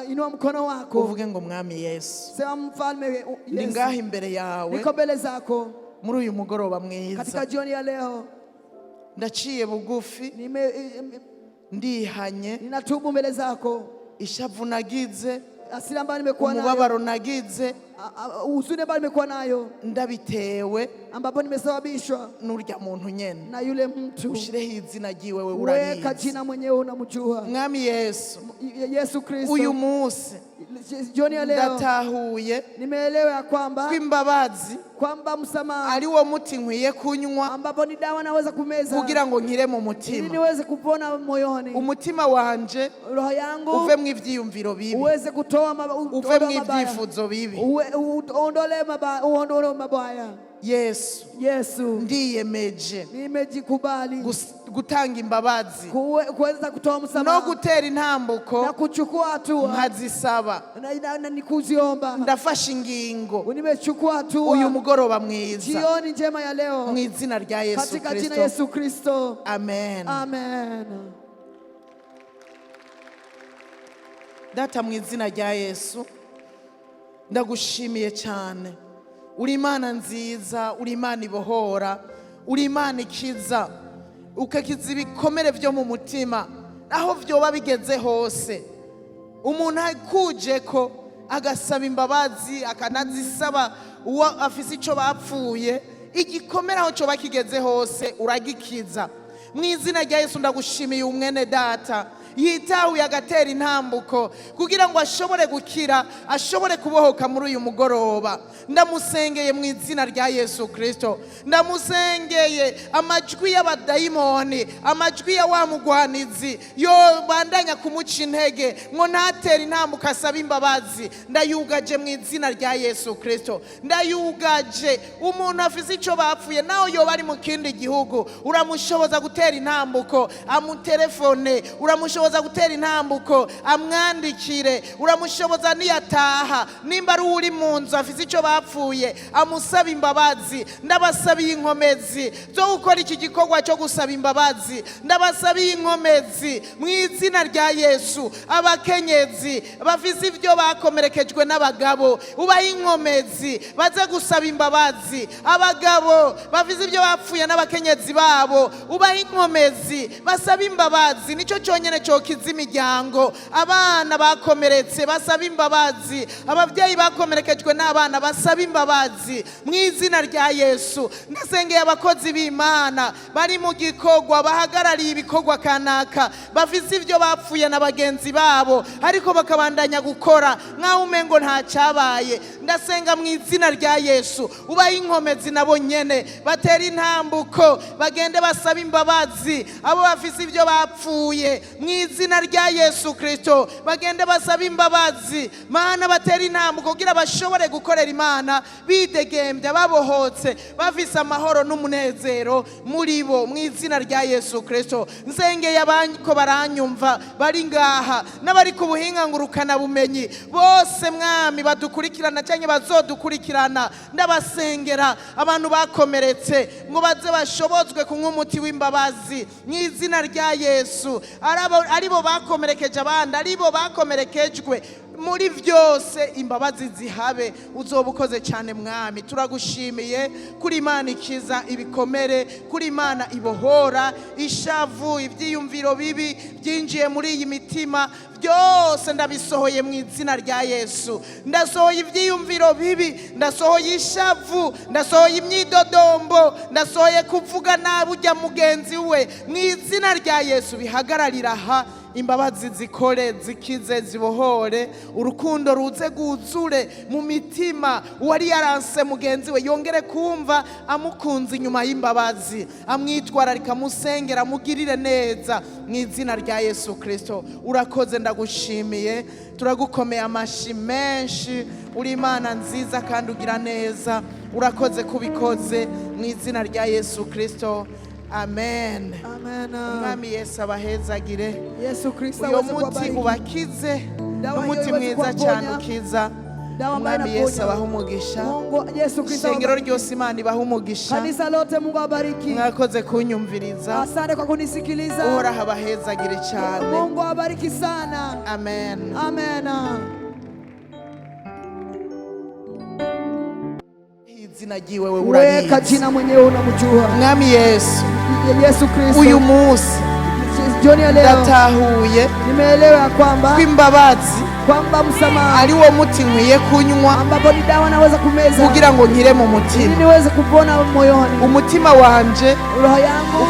Inua mkono wako. Uvuge ngo Mwami Yesu. Sema mfalme Yesu. Ndi ngaha imbere yawe. Niko mbele zako. Muri uyu mugoroba mwiza. Katika jioni ya leo. Ndaciye bugufi. Ndihanye. Ninatubu mbele zako. Ishavu nagize. Hasira ambayo nimekuwa nayo. Umubabaro nagize. Huzuni ambayo nimekuwa nayo. Ndabitewe. Ambapo nimesababishwa. Nurya muntu nyene. Na yule mtu. Ushireho izina ryiwe wewe urarizi. Weka jina mwenyewe unamjua. Mwami Yesu. Yesu Kristo. Uyu munsi. Jioni ya leo. Ndatahuye. Nimeelewa ya kwamba. Kwimbabazi. Kwamba msamaha. Ari wo muti nkwiye kunywa. Ambapo ni dawa naweza kumeza. Kugira ngo nkire mu mutima. Ili niweze kupona moyoni. Umutima wanje. Roho yangu. Uve mu ivyiyumviro bibi. Uweze kutoa uve mu ivyifuzo bibi. Uondole mabaya. Yesu. Yesu. Ndiyemeje. Nimejikubali. Gutanga imbabazi. Kuweza kutoa msamaha. No gutera intambuko. Na kuchukua hatua. Nkazisaba. Na nikuziomba. Ndafashe ingingo. Nimechukua hatua. Uyu mugoroba mwiza. Jioni njema ya leo. Mu izina rya Yesu Kristo. Katika jina Yesu Kristo. Amen. Amen. Data mu izina rya Yesu. Ndagushimiye cyane. Uri Imana nziza, uri Imana ibohora, uri Imana ikiza, ukakiza ibikomere byo mu mutima aho vyoba bigeze hose. Umuntu akuje ko agasaba imbabazi akanazisaba uwo afise ico bapfuye, igikomere aho coba kigeze hose uragikiza. Mu izina rya Yesu ndagushimiye umwene data yitahuye agatera intambuko kugira ngo ashobore gukira, ashobore kubohoka muri uyu mugoroba. Ndamusengeye mu izina rya Yesu Kristo. Ndamusengeye amajwi y'abadayimoni, amajwi ya wa mugwanizi yo bandanya kumuca intege ngo ntatera intambuko asaba imbabazi. Ndayugaje mu izina rya Yesu Kristo. Ndayugaje umuntu afise ico bapfuye naho yoba ari mu kindi gihugu, uramushoboza gutera intambuko, amutelefone, uramushoboza gutera intambuko, amwandikire, uramushoboza niyataha nimba ari uri mu nzu afise ico bapfuye amusaba imbabazi. Ndabasabiye inkomezi zo gukora iki gikorwa cyo gusaba imbabazi. Ndabasabiye inkomezi mu izina rya Yesu. Abakenyezi bafise ivyo bakomerekejwe n'abagabo, ubaha inkomezi baze gusaba imbabazi. Abagabo bafise ivyo bapfuye n'abakenyezi babo, ubaha inkomezi basaba imbabazi. Nico cyonyene cyokiza imiryango. Abana bakomeretse basaba imbabazi, abavyeyi bakomerekejwe n'abana basaba imbabazi mu izina rya Yesu. Ndasengeye abakozi b'Imana bari mu gikorwa, bahagarariye ibikorwa kanaka, bafise ivyo bapfuye na bagenzi babo ariko bakabandanya gukora nkaho umengo nta cabaye. Ndasenga mu izina rya Yesu, ubaha inkomezi nabo nyene batera intambuko, bagende basaba imbabazi abo bafise ivyo bapfuye mu izina rya Yesu Kristo. Bagende basaba imbabazi Mana, batera intambuko kugira bashobore gukorera Imana bidegembya, babohotse, bafise amahoro n'umunezero muri bo mu izina rya Yesu Kristo. Nsengeye abanko baranyumva bari ngaha n'abari ku buhinga ngurukana bumenyi bose mwami badukurikirana cyangwa bazodukurikirana, ndabasengera abantu bakomeretse ngo baze bashobozwe kunywa umuti w'imbabazi mu izina rya Yesu. Aribo bakomerekeje abandi, aribo bakomerekejwe muri byose, imbabazi zihabe. Uzoba ukoze cyane mwami. Turagushimiye kuri Imana ikiza ibikomere, kuri Imana ibohora ishavu, ibyiyumviro bibi byinjiye muri iyi mitima byose ndabisohoye mu izina rya Yesu. Ndasohoye ibyiyumviro bibi, ndasohoye ishavu, ndasohoye imyidodombo, ndasohoye kuvuga nabi ujya mugenzi we mu izina rya Yesu. Bihagararira aha, imbabazi zikore, zikize, zibohore, urukundo ruze guzure mu mitima. Uwari yaranse mugenzi we yongere kumva amukunze inyuma y'imbabazi, amwitwararika, amusengera, amugirire neza mu izina rya Yesu Kristo. Urakoze, ndagushimiye, turagukomeye amashi menshi. Uri Imana nziza kandi ugira neza. Urakoze kubikoze mu izina rya Yesu Kristo. Amen. Amen. Umwami Yesu abahezagire. Yesu Kristo uyo muti ubakize, umuti mwiza cyane ukiza. Umwami Yesu abaha umugisha. Ishengero ryose Imana ibaha umugisha. Kanisa lote Mungu awabariki. Mwakoze kunyumviriza. Asante kwa kunisikiliza. Uhoraho abahezagire cyane. Mungu awabariki sana. Amen. Amen. Izina ryiwe we urarizi. Weka jina mwenyewe unamjua. Mwami Yesu. Yesu Kristo. Uyu munsi jioni ya leo ndatahuye nimeelewa kwamba kw'imbabazi kwamba msamaha ari wo muti nkwiye kunywa, ambapo ni dawa naweza kumeza kugira ngo nkire mu mutima, ili niweze kupona moyoni, umutima wanje roho yangu